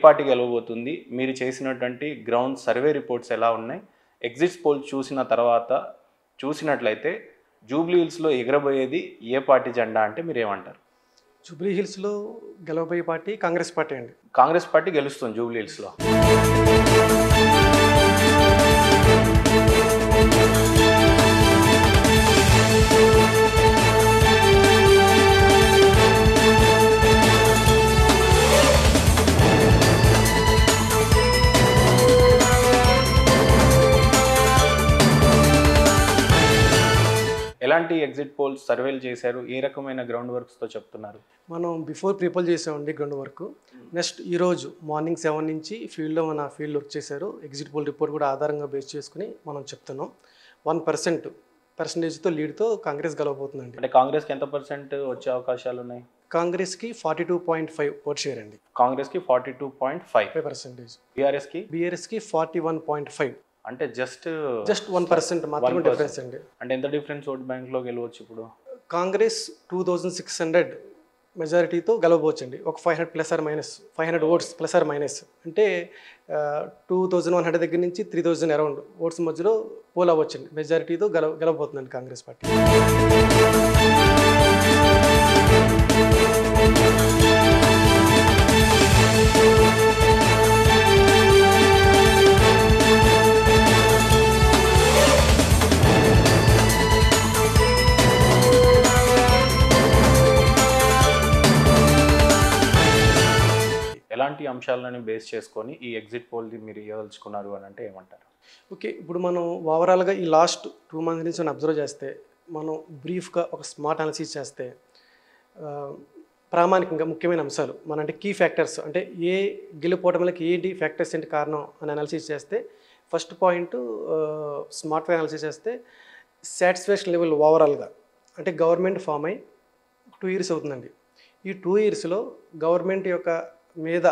Party గెలవబోతుంది? మీరు చేసినటువంటి ground survey reports ఎలా ఉన్నాయి? ఎగ్జిట్స్ పోల్ చూసిన తర్వాత చూసినట్లయితే జూబ్లీ హిల్స్లో ఎగరబోయేది ఏ పార్టీ జెండా అంటే మీరేమంటారు? జూబ్లీ హిల్స్లో గెలవబోయే పార్టీ కాంగ్రెస్ పార్టీ అండి. కాంగ్రెస్ పార్టీ గెలుస్తుంది జూబ్లీ హిల్స్లో. ఎలాంటి ఎగ్జిట్ పోల్స్ సర్వేలు చేశారు? ఏ రకమైన గ్రౌండ్ వర్క్స్తో చెప్తున్నారు? మనం బిఫోర్ ప్రిపోల్ చేసామండి గ్రౌండ్ వర్క్. నెక్స్ట్ ఈరోజు మార్నింగ్ 7 నుంచి ఫీల్డ్లో మన ఫీల్డ్ వర్క్ చేశారు. ఎగ్జిట్ పోల్ రిపోర్ట్ కూడా ఆధారంగా బేస్ చేసుకుని మనం చెప్తున్నాం. 1% లీడ్తో కాంగ్రెస్ గెలవబోతుందండి. అంటే కాంగ్రెస్కి ఎంత పర్సెంట్ వచ్చే అవకాశాలు ఉన్నాయి? కాంగ్రెస్కి 42.5 ఓట్ షేర్ అండి. కాంగ్రెస్కి 42.5%. బీఆర్ఎస్కి 41.5. అంటే జస్ట్ 1% మాత్రమే డిఫరెన్స్ అండి. అంటే ఎంత డిఫరెన్స్ ఓట్ బ్యాంక్లో గెలవచ్చు ఇప్పుడు? కాంగ్రెస్ 2600 మెజారిటీతో గెలవబోచ్చండి. ఒక 500 plus or minus 500 votes plus or minus అంటే 2100 దగ్గర నుంచి 3000 అరౌండ్ ఓట్స్ మధ్యలో పోల్ అవ్వచ్చండి. మెజారిటీతో గెలవబోతుందండి కాంగ్రెస్ పార్టీ. ఎలాంటి అంశాలను బేస్ చేసుకొని ఈ ఎగ్జిట్ పోల్ని మీరు ఇవ్వదలుచుకున్నారు అని అంటే ఏమంటారు? ఓకే, ఇప్పుడు మనం ఓవరాల్గా ఈ లాస్ట్ 2 months నుంచి మనం అబ్జర్వ్ చేస్తే, మనం బ్రీఫ్గా ఒక స్మార్ట్ అనాలిసిస్ చేస్తే ప్రామాణికంగా ముఖ్యమైన అంశాలు మన అంటే కీ ఫ్యాక్టర్స్ అంటే ఏ గెలుపోవటంలోకి ఏంటి ఫ్యాక్టర్స్ ఏంటి కారణం అని అనాలిసిస్ చేస్తే, ఫస్ట్ పాయింట్ స్మార్ట్గా అనాలిసిస్ చేస్తే సాటిస్ఫాక్షన్ లెవెల్ ఓవరాల్గా అంటే గవర్నమెంట్ ఫామ్ అయ్యి 2 years అవుతుందండి. ఈ 2 yearsలో గవర్నమెంట్ యొక్క మీద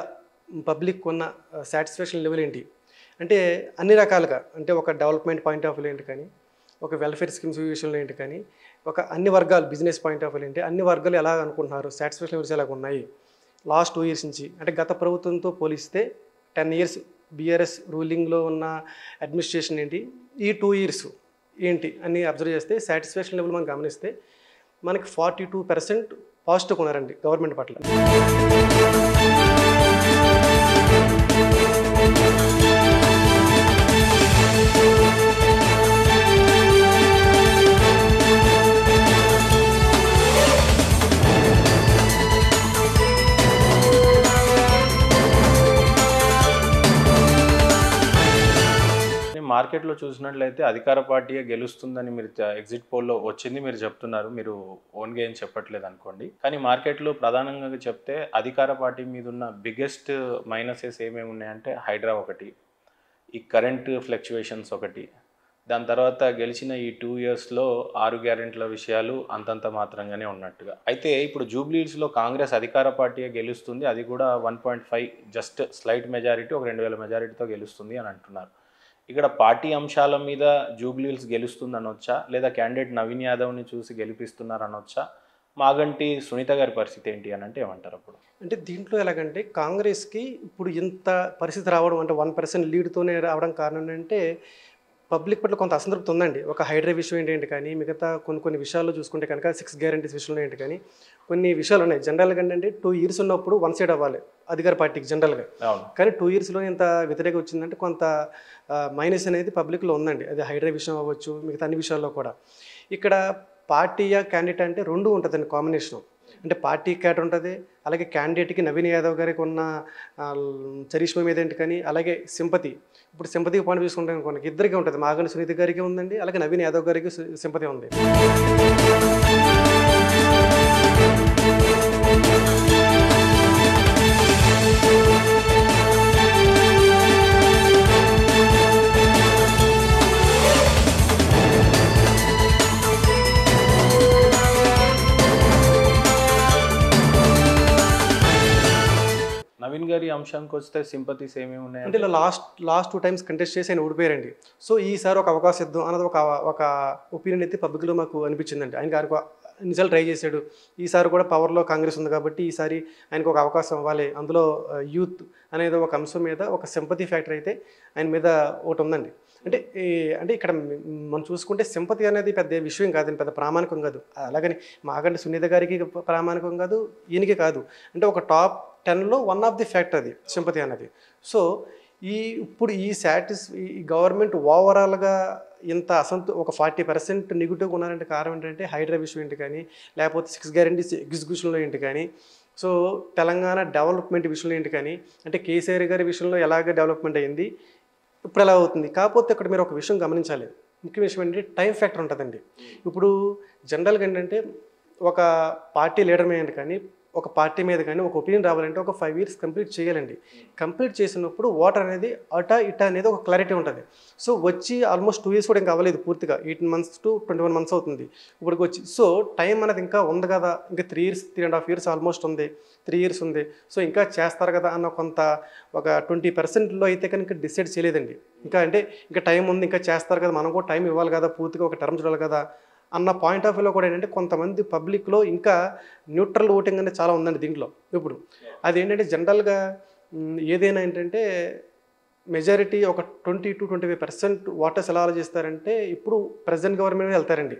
పబ్లిక్ ఉన్న సాటిస్ఫాక్షన్ లెవెల్ ఏంటి అంటే అన్ని రకాలుగా అంటే ఒక డెవలప్మెంట్ పాయింట్ ఆఫ్ వ్యూ ఏంటి కానీ, ఒక వెల్ఫేర్ స్కీమ్స్ విషయంలో ఏంటి కానీ, ఒక అన్ని వర్గాలు బిజినెస్ పాయింట్ ఆఫ్ వ్యూ ఏంటి, అన్ని వర్గాలు ఎలా అనుకుంటున్నారు, సాటిస్ఫాక్షన్ లెవెల్స్ ఎలాగ ఉన్నాయి లాస్ట్ 2 years నుంచి. అంటే గత ప్రభుత్వంతో పోలిస్తే 10 years బీఆర్ఎస్ రూలింగ్లో ఉన్న అడ్మినిస్ట్రేషన్ ఏంటి, ఈ 2 years ఏంటి అని అబ్జర్వ్ చేస్తే సాటిస్ఫాక్షన్ లెవెల్ మనం గమనిస్తే మనకి 42% పాజిటివ్ ఉన్నారండి గవర్నమెంట్ పట్ల. మార్కెట్లో చూసినట్లయితే అధికార పార్టీయే గెలుస్తుందని మీరు ఎగ్జిట్ పోల్లో వచ్చింది మీరు చెప్తున్నారు, మీరు ఓన్గా ఏం చెప్పట్లేదు అనుకోండి. కానీ మార్కెట్లో ప్రధానంగా చెప్తే అధికార పార్టీ మీద ఉన్న బిగ్గెస్ట్ మైనసెస్ ఏమేమి ఉన్నాయంటే హైడ్రా ఒకటి, ఈ కరెంట్ ఫ్లక్చువేషన్స్ ఒకటి, దాని తర్వాత గెలిచిన ఈ 2 yearsలో 6 గ్యారెంటీల విషయాలు అంతంత మాత్రంగానే ఉన్నట్టుగా. అయితే ఇప్పుడు జూబ్లీ హిల్స్లో కాంగ్రెస్ అధికార పార్టీయే గెలుస్తుంది, అది కూడా 1.5 జస్ట్ స్లైట్ మెజారిటీ, ఒక 2000 మెజారిటీతో గెలుస్తుంది అని అంటున్నారు. ఇక్కడ పార్టీ అంశాల మీద జూబ్లీ హిల్స్ గెలుస్తుంది అనొచ్చా, లేదా క్యాండిడేట్ నవీన్ యాదవ్ని చూసి గెలిపిస్తున్నారు అనొచ్చా? మాగంటి సునీత గారి పరిస్థితి ఏంటి అని అంటే ఏమంటారు అప్పుడు? అంటే దీంట్లో ఎలాగంటే కాంగ్రెస్కి ఇప్పుడు ఇంత పరిస్థితి రావడం అంటే 1% లీడ్తోనే రావడం కారణం అంటే పబ్లిక్ పట్ల కొంత అసంతృప్తి ఉందండి. ఒక హైడ్రా విషయం ఏంటి కానీ, మిగతా కొన్ని విషయాల్లో చూసుకుంటే కనుక 6 గ్యారెంటీస్ విషయంలో ఏంటి కానీ కొన్ని విషయాలు ఉన్నాయి. జనరల్గా ఏంటంటే 2 years ఉన్నప్పుడు 1 side అవ్వాలి అధికార పార్టీకి జనరల్గా. కానీ 2 yearsలో ఇంత వ్యతిరేకం వచ్చిందంటే కొంత మైనస్ అనేది పబ్లిక్లో ఉందండి. అది హైడ్రా విషయం అవ్వచ్చు, మిగతా అన్ని విషయాల్లో కూడా. ఇక్కడ పార్టీయా క్యాండిడేట్ అంటే 2 ఉంటుందండి కాంబినేషన్. అంటే పార్టీ క్యాటర్ ఉంటుంది, అలాగే క్యాండిడేట్కి నవీన్ యాదవ్ గారికి ఉన్న చరిష్మా మీద ఏంటి కానీ, అలాగే సింపతి. ఇప్పుడు సింపతి పాయింట్ తీసుకుంటే అనుకోండి ఇద్దరికీ ఉంటుంది, మాగంటి సునీత గారికి ఉందండి, అలాగే నవీన్ యాదవ్ గారికి సింపతి ఉంది. నవీన్ గారి అంశానికి వస్తే సింపతీస్ ఏమేమి ఉన్నాయి అంటే ఇలా లాస్ట్ 2 times కంటెస్ట్ చేసి ఆయన ఓడిపోయారండి. సో ఈసారి ఒక అవకాశం ఇద్దాం అన్నది ఒక ఒపీనియన్ అయితే పబ్లిక్లో మాకు అనిపించిందండి. ఆయనకి ఇన్నిసార్లు ట్రై చేశాడు, ఈసారి కూడా పవర్లో కాంగ్రెస్ ఉంది కాబట్టి ఈసారి ఆయనకు ఒక అవకాశం ఇవ్వాలి, అందులో యూత్ అనేది ఒక అంశం మీద ఒక సింపతి ఫ్యాక్టర్ అయితే ఆయన మీద ఒకటి ఉందండి. అంటే అంటే ఇక్కడ మనం చూసుకుంటే సింపతి అనేది పెద్ద విషయం కాదండి, పెద్ద ప్రామాణికం కాదు. అలాగని మాగంటి సునీత గారికి ప్రామాణికం కాదు, ఈయనకి కాదు. అంటే ఒక టాప్ 10లో వన్ ఆఫ్ ది ఫ్యాక్టర్ అది సింపతి అనేది. సో ఇప్పుడు ఈ గవర్నమెంట్ ఓవరాల్గా ఇంత ఒక 40% నెగిటివ్గా ఉన్నారంటే కారణం ఏంటంటే హైడ్రా విషయం ఏంటి కానీ, లేకపోతే 6 గ్యారెంటీస్ ఎగ్జిక్యూషన్లో ఏంటి కానీ, సో తెలంగాణ డెవలప్మెంట్ విషయంలో ఏంటి కానీ, అంటే కేసీఆర్ గారి విషయంలో ఎలాగ డెవలప్మెంట్ అయ్యింది, ఇప్పుడు ఎలా అవుతుంది. కాకపోతే ఇక్కడ మీరు ఒక విషయం గమనించాలి, ముఖ్య విషయం ఏంటంటే టైం ఫ్యాక్టర్ ఉంటుందండి. ఇప్పుడు జనరల్గా ఏంటంటే ఒక పార్టీ లీడర్ మీద కానీ, ఒక పార్టీ మీద కానీ ఒక ఒపీనియన్ రావాలంటే ఒక 5 years కంప్లీట్ చేయాలండి. కంప్లీట్ చేసినప్పుడు ఓటర్ అనేది అటా ఇటా అనేది ఒక క్లారిటీ ఉంటుంది. సో వచ్చి ఆల్మోస్ట్ 2 years కూడా ఇంకా అవ్వలేదు పూర్తిగా, 18 months to 21 months అవుతుంది ఇప్పటికి వచ్చి. సో టైం అనేది ఇంకా ఉంది కదా, ఇంకా 3.5 years ఆల్మోస్ట్ ఉంది, 3 years ఉంది. సో ఇంకా చేస్తారు కదా అన్న ఒక 20%లో అయితే కనుక డిసైడ్ చేయలేదండి. ఇంకా టైం ఉంది, ఇంకా చేస్తారు కదా, మనం కూడా టైం ఇవ్వాలి కదా, పూర్తిగా ఒక టర్మ్ చూడాలి కదా అన్న పాయింట్ ఆఫ్ వ్యూలో కూడా ఏంటంటే కొంతమంది పబ్లిక్లో ఇంకా న్యూట్రల్ ఓటింగ్ అనేది చాలా ఉందండి దీంట్లో. ఇప్పుడు అదేంటంటే జనరల్గా ఏదైనా ఏంటంటే మెజారిటీ ఒక 20 to 25% ఓటర్స్ ఎలా ఆలోచిస్తారంటే ఇప్పుడు ప్రెసిడెంట్ గవర్నమెంట్ మీద వెళ్తారండి.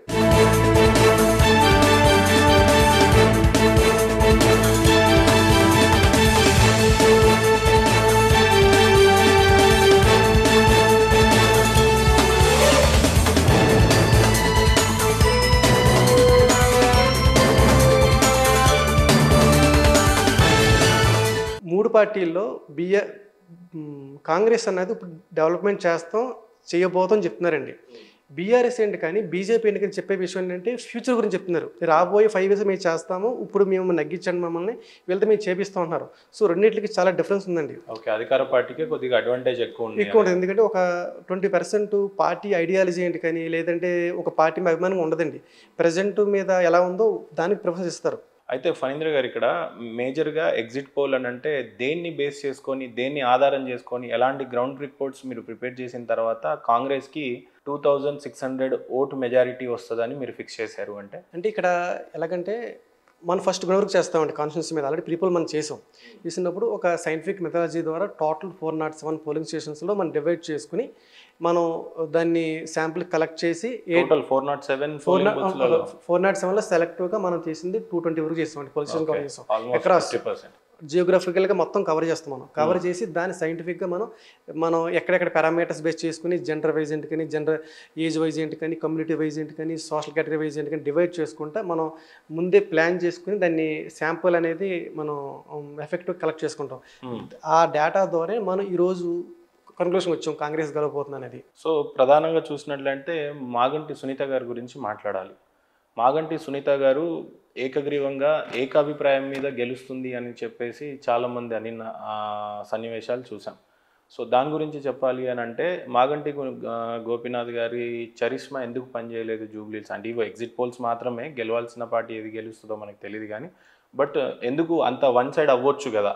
మూడు పార్టీల్లో కాంగ్రెస్ అన్నది ఇప్పుడు డెవలప్మెంట్ చేయబోతాం చెప్తున్నారండి. బీఆర్ఎస్ ఏంటి కానీ బీజేపీ ఏంటి కానీ చెప్పే విషయం ఏంటంటే ఫ్యూచర్ గురించి చెప్తున్నారు. రాబోయే 5 years మేము చేస్తాము, ఇప్పుడు మేము నగ్గించండి మమ్మల్ని, వీళ్ళతో మేము చేపిస్తూ ఉన్నారు. సో రెండింటికి చాలా డిఫరెన్స్ ఉందండి. ఓకే, అధికార పార్టీకి కొద్దిగా అడ్వాంటేజ్ ఎక్కువ ఉంటుంది. ఎందుకంటే ఒక 20% పార్టీ ఐడియాలజీ ఏంటి కానీ, లేదంటే ఒక పార్టీ మీద అభిమానం ఉండదండి. ప్రజెంట్ మీద ఎలా ఉందో దానికి ప్రిఫరెన్స్ ఇస్తారు. అయితే ఫణీంద్ర గారు, ఇక్కడ మేజర్గా ఎగ్జిట్ పోల్ అని అంటే దేన్ని బేస్ చేసుకొని, దేన్ని ఆధారం చేసుకొని, ఎలాంటి గ్రౌండ్ రిపోర్ట్స్ మీరు ప్రిపేర్ చేసిన తర్వాత కాంగ్రెస్కి 2600 ఓటు మెజారిటీ వస్తుందని మీరు ఫిక్స్ చేశారు? అంటే ఇక్కడ ఎలాగంటే మనం ఫస్ట్ గ్రౌండ్ చేస్తామండి కాన్స్టిట్యూన్సీ మీద. ఆల్రెడీ ప్రీపోల్ మనం చేసినప్పుడు ఒక సైంటిఫిక్ మెథడాలజీ ద్వారా టోటల్ 407 పోలింగ్ స్టేషన్స్లో మనం డివైడ్ చేసుకుని మనం దాన్ని శాంపుల్ కలెక్ట్ చేసి 407లో సెలెక్టివ్గా మనం చేసింది 220 వరకు చేస్తామండి. పోలింగ్ స్టేషన్ కవర్ చేస్తాం అక్రాస్ జియోగ్రఫికల్గా మొత్తం కవర్ చేస్తాం. మనం కవర్ చేసి దాన్ని సైంటిఫిక్గా మనం ఎక్కడెక్కడ పారామీటర్స్ బేస్ చేసుకుని జెండర్ వైజ్ ఏంటి కానీ, ఏజ్ వైజ్ ఏంటి కానీ, కమ్యూనిటీ వైజ్ ఏంటి కానీ, సోషల్ కేటగిరీ వైజ్ ఏంటి కానీ డివైడ్ చేసుకుంటే మనం ముందే ప్లాన్ చేసుకుని దాన్ని శాంపుల్ అనేది మనం ఎఫెక్టివ్ కలెక్ట్ చేసుకుంటాం. ఆ డేటా ద్వారా మనం ఈరోజు కన్క్లూషన్ వచ్చాం కాంగ్రెస్ గెలవబోతుంది అనేది. సో ప్రధానంగా చూసినట్లయితే మాగంటి సునీత గారి గురించి మాట్లాడాలి. మాగంటి సునీత గారు ఏకగ్రీవంగా ఏకాభిప్రాయం మీద గెలుస్తుంది అని చెప్పేసి చాలామంది అనిన సన్నివేశాలు చూసాం. సో దాని గురించి చెప్పాలి అని అంటే మాగంటి గోపీనాథ్ గారి చరిష్మా ఎందుకు పనిచేయలేదు జూబ్లీస్ అంటే ఇవో ఎగ్జిట్ పోల్స్ మాత్రమే, గెలవాల్సిన పార్టీ ఏది గెలుస్తుందో మనకు తెలియదు కానీ, బట్ ఎందుకు అంత వన్ సైడ్ అవ్వచ్చు కదా.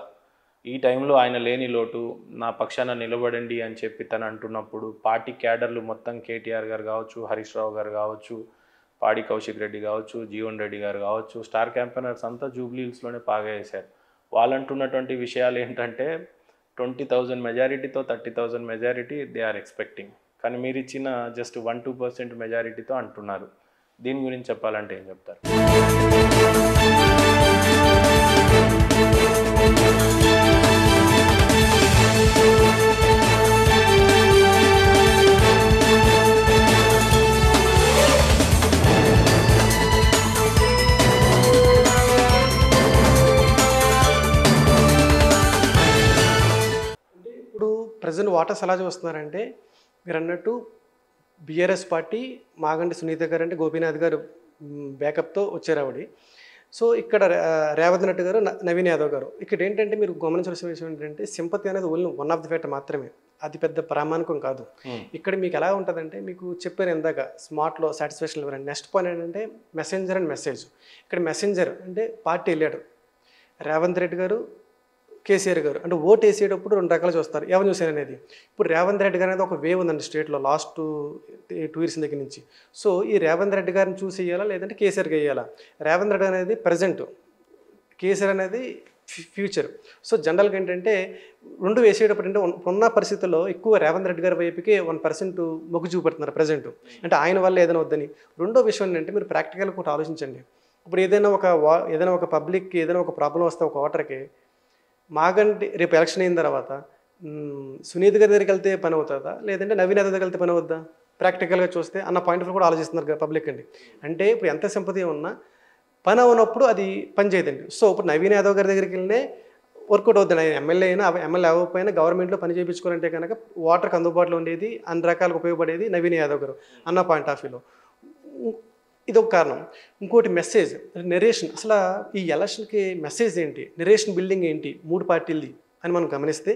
ఈ టైంలో ఆయన లేని లోటు, నా పక్షాన నిలబడండి అని చెప్పి తను అంటున్నప్పుడు పార్టీ క్యాడర్లు మొత్తం కేటీఆర్ గారు కావచ్చు, హరీష్ రావు గారు కావచ్చు, పాడి కౌశిక్ రెడ్డి కావచ్చు, జీవన్ రెడ్డి గారు కావచ్చు, స్టార్ క్యాంపెయినర్స్ అంతా జూబ్లీ హిల్స్లోనే పాగా వేశారు. వాళ్ళు అంటున్నటువంటి విషయాలు ఏంటంటే 20,000 మెజారిటీతో 30,000 మెజారిటీ దే ఆర్ ఎక్స్పెక్టింగ్, కానీ మీరు ఇచ్చిన జస్ట్ 1-2% మెజారిటీతో అంటున్నారు. దీని గురించి చెప్పాలంటే ఏం చెప్తారు? ప్రజెంట్ ఓటర్స్ ఎలా చూస్తున్నారంటే మీరు అన్నట్టు బీఆర్ఎస్ పార్టీ మాగంటి సునీత గారు అంటే గోపీనాథ్ గారు బ్యాకప్తో వచ్చారు ఆవిడ. సో ఇక్కడ రేవంత్ రెడ్డి గారు, నవీన్ యాదవ్ గారు. ఇక్కడ ఏంటంటే మీరు గమనించాల్సిన విషయం ఏంటంటే సింపతి అనేది only one of the factor మాత్రమే, అది పెద్ద ప్రామాణికం కాదు. ఇక్కడ మీకు ఎలా ఉంటుందంటే మీకు చెప్పాను ఇందాక స్మార్ట్లో సాటిస్ఫాక్షన్ లెవెల్. నెక్స్ట్ పాయింట్ ఏంటంటే మెసెంజర్ అండ్ మెసేజ్. ఇక్కడ మెసెంజర్ అంటే పార్టీ లీడర్ రేవంత్ రెడ్డి గారు కేసీఆర్ గారు. అంటే ఓటు వేసేటప్పుడు 2 రకాలు చూస్తారు ఎవరిని చూసారు అనేది. ఇప్పుడు రేవంత్ రెడ్డి గారు అనేది ఒక వేవ్ ఉందండి స్టేట్లో లాస్ట్ 2 ఇయర్స్ దగ్గర నుంచి. సో ఈ రేవంత్ రెడ్డి గారిని చూసి వేయాలా లేదంటే కేసీఆర్కి వేయాలా? రేవంత్ రెడ్డి అనేది ప్రజెంట్, కేసీఆర్ అనేది ఫ్యూచర్. సో జనరల్గా ఏంటంటే 2 వేసేటప్పుడు అంటే ఉన్న పరిస్థితుల్లో ఎక్కువ రేవంత్ రెడ్డి గారి వైపుకి 1% మొగ్గు చూపెడుతున్నారు ప్రజెంట్. అంటే ఆయన వల్ల ఏదైనా వద్దని. రెండో విషయం ఏంటంటే మీరు ప్రాక్టికల్గా ఒకటి ఆలోచించండి. ఇప్పుడు ఏదైనా ఒక పబ్లిక్కి ఏదైనా ఒక ప్రాబ్లం వస్తే ఒక ఓటర్కి మాగంటి రేపు ఎలక్షన్ అయిన తర్వాత సునీత్ గారి దగ్గరికి వెళ్తే పని అవుతుందా లేదంటే నవీన్ యాదవ్ దగ్గరికి వెళ్తే పని అవుద్దా? ప్రాక్టికల్గా చూస్తే అన్న పాయింట్ ఆఫ్ కూడా ఆలోచిస్తున్నారు పబ్లిక్ అండి. అంటే ఇప్పుడు ఎంత సింపతి ఉన్నా పని అవునప్పుడు అది పని చేయదండి. సో ఇప్పుడు నవీన్ యాదవ్ గారి దగ్గరికి వెళ్ళినే వర్కౌట్ అవుతుంది. ఆయన ఎమ్మెల్యే అయినా ఎమ్మెల్యే అవ్వకపోయినా గవర్నమెంట్లో పని చేయించుకోవాలంటే కనుక ఓటర్కి అందుబాటులో ఉండేది అన్ని రకాలకు ఉపయోగపడేది నవీన్ యాదవ్ గారు అన్న పాయింట్ ఆఫ్ వ్యూలో. ఇది ఒక కారణం. ఇంకోటి మెసేజ్, నెరేషన్. అసలు ఈ ఎలక్షన్కి మెసేజ్ ఏంటి, నెరేషన్ బిల్డింగ్ ఏంటి 3 పార్టీలది అని మనం గమనిస్తే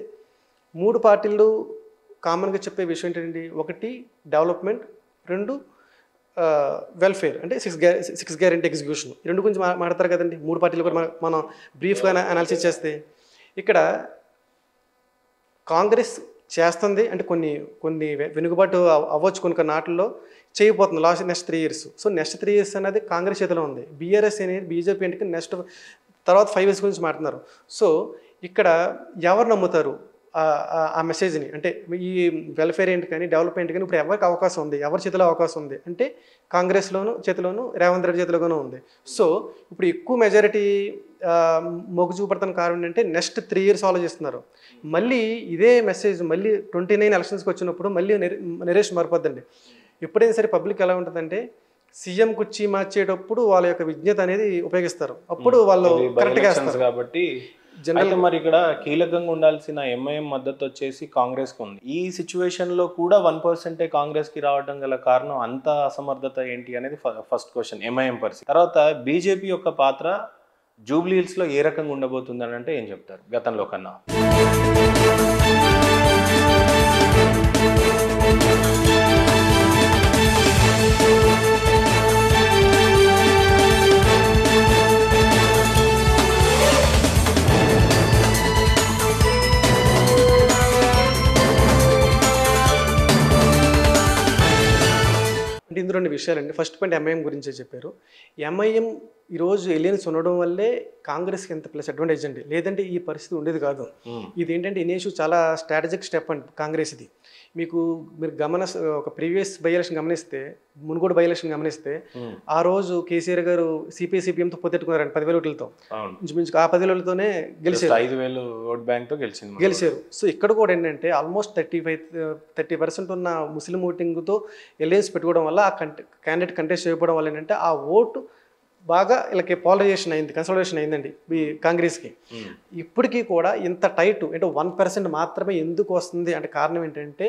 3 పార్టీలు కామన్గా చెప్పే విషయం ఏంటండి, 1 డెవలప్మెంట్, 2 వెల్ఫేర్ అంటే 6 గ్యారెంటీ ఎగ్జిక్యూషన్. ఈ 2 గురించి మాట్లాడతారు కదండి 3 పార్టీలు కూడా. మనం బ్రీఫ్గా అనాలిసిస్ చేస్తే ఇక్కడ కాంగ్రెస్ చేస్తుంది అంటే కొన్ని వెనుకబాటు అవ్వచ్చు, కొన్ని నాటిల్లో చేయబోతుంది next 3 years. So next 3 years అనేది కాంగ్రెస్ చేతిలో ఉంది. బీఆర్ఎస్ అనేది బీజేపీ అంటే నెక్స్ట్ తర్వాత 5 ఇయర్స్ గురించి మాట్లాడుతున్నారు. సో ఇక్కడ ఎవరు నమ్ముతారు ఆ మెసేజ్ని? అంటే ఈ వెల్ఫేర్ ఏంటి కానీ డెవలప్మెంట్ కానీ ఇప్పుడు ఎవరికి అవకాశం ఉంది, ఎవరి చేతిలో అవకాశం ఉంది అంటే చేతిలోను రేవంత్ రెడ్డి చేతిలోనూ ఉంది. సో ఇప్పుడు ఎక్కువ మెజారిటీ మొగ్గు చూపడతానికి కారణం ఏంటంటే నెక్స్ట్ 3 ఇయర్స్ ఆలోచిస్తున్నారు. మళ్ళీ ఇదే మెసేజ్ మళ్ళీ 29 ఎలక్షన్స్కి వచ్చినప్పుడు మళ్ళీ నెరేషన్ మారిపోద్దండి. ఎప్పుడైనా సరే పబ్లిక్ ఎలా ఉంటుందంటే సీఎం కుర్చీ మార్చేటప్పుడు వాళ్ళ యొక్క విజ్ఞత అనేది ఉపయోగిస్తారు. అప్పుడు వాళ్ళు కరెక్ట్గా వేస్తారు. కాబట్టి అయితే మరి ఇక్కడ కీలకంగా ఉండాల్సిన ఎంఐఎం మద్దతు వచ్చేసి కాంగ్రెస్ కు ఉంది. ఈ సిచ్యువేషన్ లో కూడా 1% కాంగ్రెస్ కి రావడం గల కారణం అంత అసమర్థత ఏంటి అనేది ఫస్ట్ క్వశ్చన్ ఎంఐఎం పరిస్థితి. తర్వాత బీజేపీ యొక్క పాత్ర జూబ్లీ హిల్స్ లో ఏ రకంగా ఉండబోతుంది అని అంటే ఏం చెప్తారు గతంలో కన్నా? అంటే ఇందులో 2 విషయాలండి. ఫస్ట్ పాయింట్ ఎంఐఎం గురించే చెప్పారు. ఎంఐఎం ఈరోజు ఎలియన్స్ ఉండడం వల్లే కాంగ్రెస్కి ఎంత ప్లస్ అడ్వాంటేజ్ అండి, లేదంటే ఈ పరిస్థితి ఉండేది కాదు. ఇది ఏంటంటే ఇనేషు చాలా స్ట్రాటజిక్ స్టెప్ అండి కాంగ్రెస్ ఇది. మీరు ఒక ప్రీవియస్ బై ఎలక్షన్ గమనిస్తే, మునుగోడు బై ఎలక్షన్ గమనిస్తే ఆ రోజు కేసీఆర్ గారు సిపిఎంతో పొత్తెట్టుకున్నారండి 10,000 ఓట్లతో. ఇంచుమించు ఆ 10,000 ఓట్లతోనే గెలిచారు, 5,000 ఓట్ బ్యాంక్తో గెలిచారు. సో ఇక్కడ కూడా ఏంటంటే ఆల్మోస్ట్ 30% ఉన్న ముస్లిం ఓటింగ్తో ఎలియన్స్ పెట్టుకోవడం వల్ల ఆ క్యాండిడేట్ కంటెస్ట్ చేయకపోవడం వల్ల ఏంటంటే ఆ ఓటు బాగా వీళ్ళకి పోలరైజేషన్ అయింది, కన్సల్టేషన్ అయిందండి ఈ కాంగ్రెస్కి. ఇప్పటికీ కూడా ఇంత టైట్ అంటే 1% మాత్రమే ఎందుకు వస్తుంది అంటే కారణం ఏంటంటే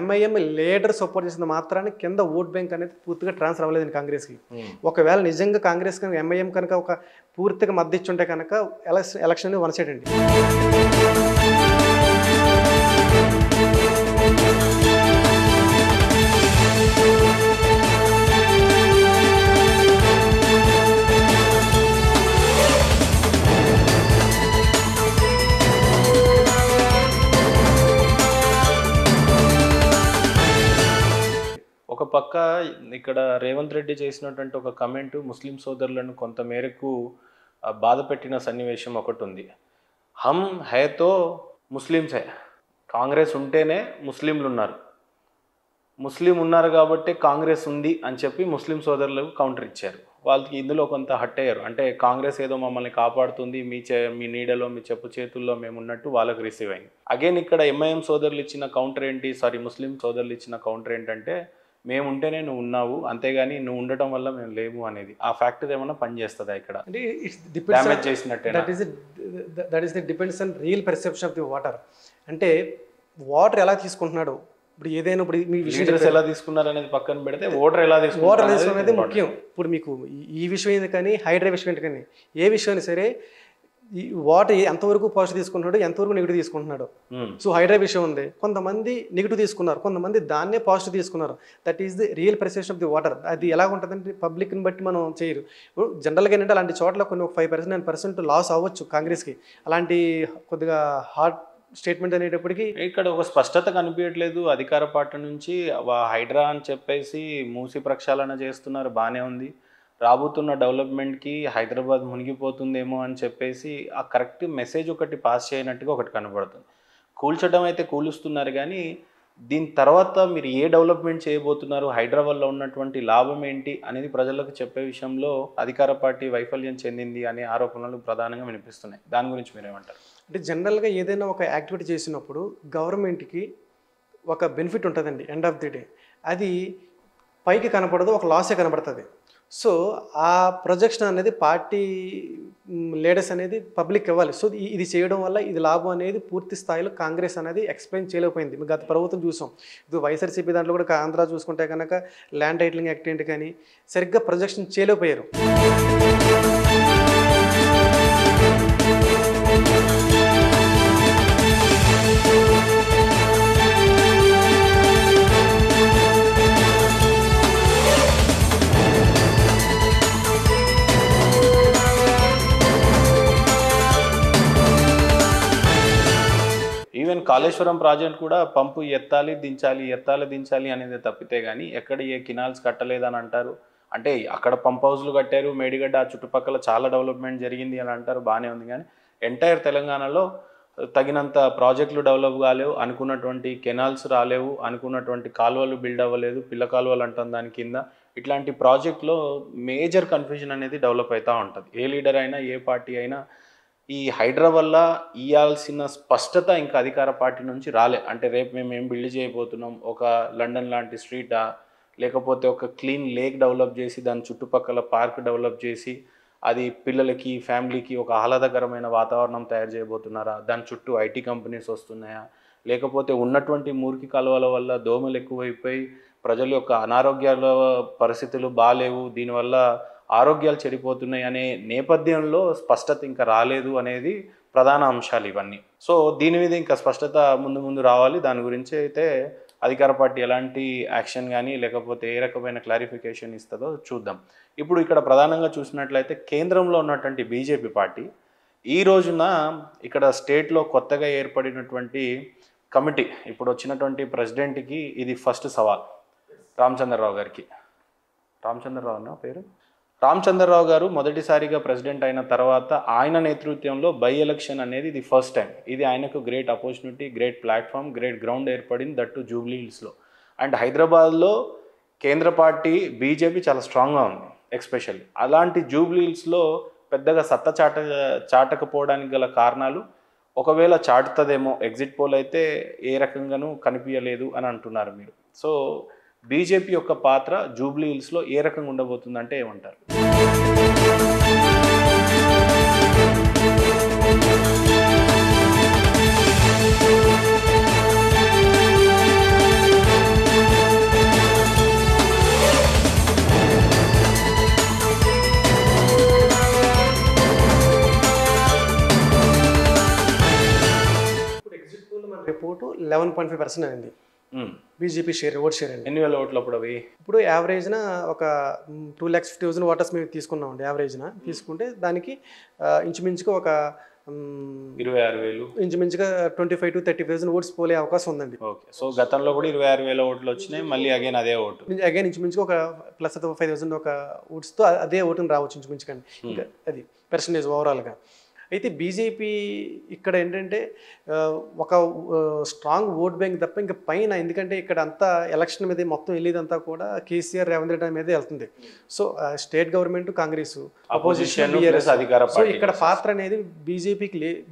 ఎంఐఎం లీడర్ సపోర్ట్ చేసిన మాత్రాన్ని కింద ఓట్ బ్యాంక్ అనేది పూర్తిగా ట్రాన్స్ఫర్ అవ్వలేదండి కాంగ్రెస్కి. ఒకవేళ నిజంగా కాంగ్రెస్ కనుక ఎంఐఎం కనుక ఒక పూర్తిగా మద్దతు ఇచ్చుంటే కనుక ఎలక్షన్ అనేది 1 సైడ్ అండి. ఒక పక్క ఇక్కడ రేవంత్ రెడ్డి చేసినటువంటి ఒక కమెంట్ ముస్లిం సోదరులను కొంత మేరకు బాధ పెట్టిన సన్నివేశం ఒకటి ఉంది. హమ్ హైతో ముస్లిమ్స్ హై, కాంగ్రెస్ ఉంటేనే ముస్లింలు ఉన్నారు కాబట్టి కాంగ్రెస్ ఉంది అని చెప్పి ముస్లిం సోదరులకు కౌంటర్ ఇచ్చారు. వాళ్ళకి ఇందులో కొంత హట్ అయ్యారు. అంటే కాంగ్రెస్ ఏదో మమ్మల్ని కాపాడుతుంది, మీ నీడలో మీ చెప్పు చేతుల్లో మేము ఉన్నట్టు వాళ్ళకి రిసీవ్ అయింది. అగైన్ ఇక్కడ ఎంఐఎం సోదరులు ఇచ్చిన కౌంటర్ ఏంటి, ముస్లిం సోదరులు ఇచ్చిన కౌంటర్ ఏంటంటే మేము ఉంటేనే నువ్వు ఉన్నావు, అంతేగాని నువ్వు ఉండటం వల్ల మేము లేము అనేది. ఆ ఫ్యాక్టర్ ఏమన్నా పనిచేస్తుందా ఇక్కడ? అంటే డ్యామేజ్ చేసినట్టే. That is depends on real perception of the water. అంటే వాటర్ ఎలా తీసుకుంటున్నాడు, ఇప్పుడు ఏదైనా ఇప్పుడు మీ లీడర్స్ ఎలా తీసుకున్నారు అనేది పక్కన పెడితే ఓటర్ ఎలా తీసుకున్నారు అనేది ముఖ్యం. ఇప్పుడు మీకు ఈ విషయం ఏంది కానీ హైడ్రా విషయం ఏంటి కానీ ఏ విషయాన్ని సరే ఈ వాటర్ ఎంతవరకు పాజిటివ్ తీసుకుంటున్నాడు, ఎంతవరకు నెగిటివ్ తీసుకుంటున్నాడు. సో హైడ్రా విషయం ఉంది, కొంతమంది నెగిటివ్ తీసుకున్నారు, కొంతమంది దాన్నే పాజిటివ్ తీసుకున్నారు. That is the real precession of the water. అది ఎలా ఉంటుందంటే పబ్లిక్ని బట్టి మనం చేయరు. ఇప్పుడు జనరల్గా ఏంటంటే అలాంటి చోట్ల కొన్ని 5% 9% లాస్ అవ్వచ్చు కాంగ్రెస్కి. అలాంటి కొద్దిగా హార్డ్ స్టేట్మెంట్ అనేటప్పటికీ ఇక్కడ ఒక స్పష్టత కనిపించట్లేదు అధికార పార్టీ నుంచి. హైడ్రా అని చెప్పేసి మూసి ప్రక్షాళన చేస్తున్నారు, బాగానే ఉంది. రాబోతున్న డెవలప్మెంట్కి హైదరాబాద్ మునిగిపోతుందేమో అని చెప్పేసి ఆ కరెక్ట్ మెసేజ్ ఒకటి పాస్ చేయనట్టుగా ఒకటి కనబడుతుంది. కూల్చడం అయితే కూలుస్తున్నారు, కానీ దీని తర్వాత మీరు ఏ డెవలప్మెంట్ చేయబోతున్నారు, హైదరాబాద్లో ఉన్నటువంటి లాభం ఏంటి అనేది ప్రజలకు చెప్పే విషయంలో అధికార పార్టీ వైఫల్యం చెందింది అనే ఆరోపణలు ప్రధానంగా వినిపిస్తున్నాయి. దాని గురించి మీరేమంటారు? అంటే జనరల్గా ఏదైనా ఒక యాక్టివిటీ చేసినప్పుడు గవర్నమెంట్కి ఒక బెనిఫిట్ ఉంటుందండి. ఎండ్ ఆఫ్ ది డే అది పైకి కనపడదు, ఒక లాసే కనబడుతుంది. సో ఆ ప్రొజెక్షన్ అనేది పార్టీ లీడర్స్ అనేది పబ్లిక్ ఇవ్వాలి. సో ఇది చేయడం వల్ల ఇది లాభం అనేది పూర్తి స్థాయిలో కాంగ్రెస్ అనేది ఎక్స్ప్లెయిన్ చేయలేకపోయింది. గత ప్రభుత్వం చూసాం, ఇది వైఎస్ఆర్సీపీ దాంట్లో కూడా ఆంధ్ర చూసుకుంటే కనుక ల్యాండ్ టైటిలింగ్ యాక్ట్ ఏంటి కానీ సరిగ్గా ప్రొజెక్షన్ చేయలేకపోయారు. ఈవెన్ కాళేశ్వరం ప్రాజెక్ట్ కూడా పంపు ఎత్తాలి దించాలి అనేది తప్పితే కానీ ఎక్కడ ఏ కినాల్స్ కట్టలేదని అంటారు. అంటే అక్కడ పంప్ హౌస్లు కట్టారు, మేడిగడ్డ ఆ చుట్టుపక్కల చాలా డెవలప్మెంట్ జరిగింది అని అంటారు, బాగానే ఉంది. కానీ ఎంటైర్ తెలంగాణలో తగినంత ప్రాజెక్టులు డెవలప్ కాలేవు, అనుకున్నటువంటి కెనాల్స్ రాలేవు, అనుకున్నటువంటి కాలువలు బిల్డ్ అవ్వలేదు, పిల్ల కాలువలు అంటాం దాని కింద. ఇట్లాంటి ప్రాజెక్టులో మేజర్ కన్ఫ్యూజన్ అనేది డెవలప్ అవుతూ ఉంటుంది. ఏ లీడర్ అయినా ఏ పార్టీ అయినా ఈ హైడ్రా వల్ల ఇవ్వాల్సిన స్పష్టత ఇంకా అధికార పార్టీ నుంచి రాలే. అంటే రేపు మేము ఏం బిల్డ్ చేయబోతున్నాం, ఒక లండన్ లాంటి స్ట్రీటా, లేకపోతే ఒక క్లీన్ లేక్ డెవలప్ చేసి దాని చుట్టుపక్కల పార్క్ డెవలప్ చేసి అది పిల్లలకి ఫ్యామిలీకి ఒక ఆహ్లాదకరమైన వాతావరణం తయారు చేయబోతున్నారా, దాని చుట్టూ ఐటీ కంపెనీస్ వస్తున్నాయా, లేకపోతే ఉన్నటువంటి మురికి కాలువల వల్ల దోమలు ఎక్కువైపోయి ప్రజల యొక్క అనారోగ్యాల పరిస్థితులు బాగాలేవు, దీనివల్ల ఆరోగ్యాలు చెడిపోతున్నాయి అనే నేపథ్యంలో స్పష్టత ఇంకా రాలేదు అనేది ప్రధాన అంశాలు ఇవన్నీ. సో దీని మీద ఇంకా స్పష్టత ముందు రావాలి. దాని గురించి అయితే అధికార పార్టీ ఎలాంటి యాక్షన్ కానీ లేకపోతే ఏ రకమైన క్లారిఫికేషన్ ఇస్తుందో చూద్దాం. ఇప్పుడు ఇక్కడ ప్రధానంగా చూసినట్లయితే కేంద్రంలో ఉన్నటువంటి బీజేపీ పార్టీ ఈ రోజున ఇక్కడ స్టేట్లో కొత్తగా ఏర్పడినటువంటి కమిటీ, ఇప్పుడు వచ్చినటువంటి ప్రెసిడెంట్కి ఇది ఫస్ట్ సవాల్. రామచంద్రరావు గారికి, రామచంద్రరావు అన్న పేరు, రామచంద్రరావు గారు మొదటిసారిగా ప్రెసిడెంట్ అయిన తర్వాత ఆయన నేతృత్వంలో బై ఎలక్షన్ అనేది ఇది ఫస్ట్ టైం. ఇది ఆయనకు great opportunity, great platform, great ground ఏర్పడింది, దట్టు జూబ్లీ హిల్స్లో. అండ్ హైదరాబాద్లో కేంద్ర పార్టీ బీజేపీ చాలా స్ట్రాంగ్గా ఉంది ఎక్స్పెషల్లీ. అలాంటి జూబ్లీ హిల్స్లో పెద్దగా సత్తా చాటకపోవడానికి గల కారణాలు, ఒకవేళ చాటుతుందేమో, ఎగ్జిట్ పోల్ అయితే ఏ రకంగానూ కనిపించలేదు అని అంటున్నారు మీరు. సో బీజేపీ యొక్క పాత్ర జూబ్లీ హిల్స్లో ఏ రకంగా ఉండబోతుందంటే ఏమంటారు? రిపోర్టు 11.5% అయింది బీజేపీ షేర్, ఓట్ షేర్ అండి. ఎన్ని వేల ఓట్లు అప్పుడు అవి? ఇప్పుడు యావరేజ్న ఒక 2,50,000 ఓటర్స్ మేము తీసుకున్నామండి. యావరేజ్న తీసుకుంటే దానికి ఇంచుమించుగా ఒక 26,000, ఇంచుమించుగా 25,000 to 30,000 ఓట్స్ పోలే అవకాశం ఉందండి. ఓకే. సో గతంలో కూడా 26,000 ఓట్లు వచ్చినాయి, మళ్ళీ అగైన్ అదే ఓటు, అగైన్ ఇంచుమించుగా ఒక ప్లస్ 5,000 ఒక ఓట్స్తో అదే ఓటుని రావచ్చు ఇంచుమించుగా. ఇంకా అది పర్సంటేజ్ ఓవరాల్గా. అయితే బీజేపీ ఇక్కడ ఏంటంటే ఒక స్ట్రాంగ్ ఓట్ బ్యాంక్ తప్ప ఇంకా పైన, ఎందుకంటే ఇక్కడ అంతా ఎలక్షన్ మీద మొత్తం వెళ్ళేదంతా కూడా కేసీఆర్, రేవంత్ రెడ్డి మీద వెళ్తుంది. So state government Congress, opposition, so ఇక్కడ పాత్ర అనేది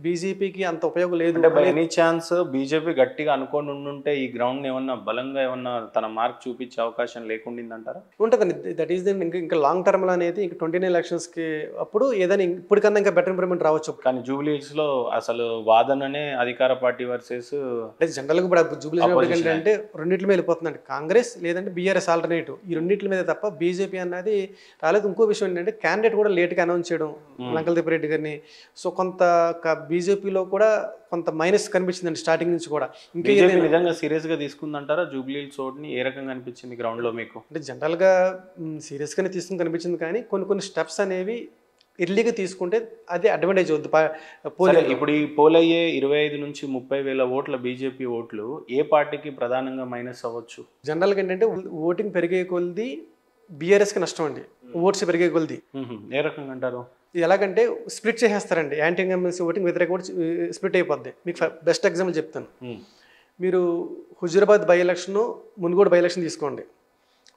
బీజేపీకి అంత ఉపయోగం లేదు. బై ఎనీ ఛాన్స్ బీజేపీ గట్టిగా అనుకోని ఉంటే ఈ గ్రౌండ్ ఏమన్నా బలంగా ఏమన్నా తన మార్క్ చూపించే అవకాశం లేకుండిందంటారా? ఉంటుందండి. దట్ ఈస్ ఇంకా లాంగ్ టర్మ్లో అనేది ఇంకా 29 ఎలక్షన్స్కి అప్పుడు ఏదైనా ఇప్పటికన్నా ఇంకా బెటర్ ఇంప్రూవ్మెంట్ రావచ్చు. కానీ జూబ్లీహిల్స్లో అసలు వాదననే అధికార పార్టీ వర్సెస్ అంటే జనరల్గా ఇప్పుడు జూబ్లీ ఏంటంటే రెండింటి మీద వెళ్ళిపోతుందండి, కాంగ్రెస్ లేదంటే బీఆర్ఎస్ ఆల్టర్నేటివ్, ఈ రెండింటి మీద తప్ప బీజేపీ అన్నది రాలేదు. ఇంకో విషయం ఏంటంటే క్యాండిడేట్ కూడా లేట్గా అనౌన్స్ చేయడం లంకల తిప్పిరెడ్డి గారిని. సో కొంత బీజేపీలో కూడా కొంత మైనస్ కనిపించిందండి స్టార్టింగ్ నుంచి కూడా. ఇంకా నిజంగా సీరియస్గా తీసుకుందంటారా జూబ్లీహిల్స్ ఓట్ని? ఏ రకంగా అనిపించింది గ్రౌండ్లో మీకు? అంటే జనరల్గా సీరియస్గానే తీసుకుని కనిపించింది, కానీ కొన్ని స్టెప్స్ అనేవి ఎర్లీగా తీసుకుంటే అది అడ్వాంటేజ్ అవుద్ది పోలింగ్. ఇప్పుడు ఈ పోల్ అయ్యే 25 నుంచి 30,000 ఓట్ల బీజేపీ ఓట్లు ఏ పార్టీకి ప్రధానంగా మైనస్ అవ్వచ్చు? జనరల్గా ఏంటంటే ఓటింగ్ పెరిగే కొలది బీఆర్ఎస్కి నష్టం అండి, ఓట్స్ పెరిగే కొలది. ఏ రకంగా అంటారు? ఎలాగంటే స్ప్లిట్ చేసేస్తారండి, యాంటీ ఇన్కంబెన్సీ ఓటింగ్ వ్యతిరేక ఓటు స్ప్లిట్ అయిపోద్ది. మీకు బెస్ట్ ఎగ్జాంపుల్ చెప్తాను. మీరు Huzurabad by election, Munugode by election తీసుకోండి.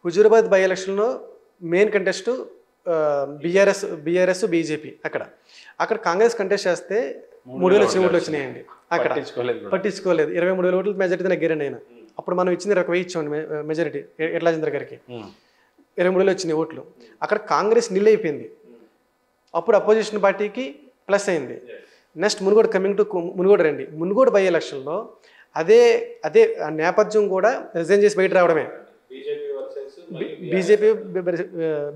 హుజూరాబాద్ బై ఎలక్షన్లో మెయిన్ కంటెస్ట్ బీఆర్ఎస్ బీజేపీ. అక్కడ కాంగ్రెస్ కంటెస్ట్ చేస్తే 3,000 ఓట్లు వచ్చినాయండి. అక్కడ పట్టించుకోలేదు, 23,000 ఓట్లు మెజారిటీ నెగ్గారండి ఆయన. అప్పుడు మనం ఇచ్చింది 20 ఇచ్చామండి మెజారిటీ ఎట్లాజేంద్ర గారికి, 23,000 వచ్చినాయి ఓట్లు. అక్కడ కాంగ్రెస్ నిల్ అయిపోయింది, అప్పుడు అపోజిషన్ పార్టీకి ప్లస్ అయింది. Next Munugode, coming to Munugode రండి. మునుగోడు బై ఎలక్షన్లో అదే నేపథ్యం కూడా రిజైన్ చేసి బయట రావడమే, బీజేపీ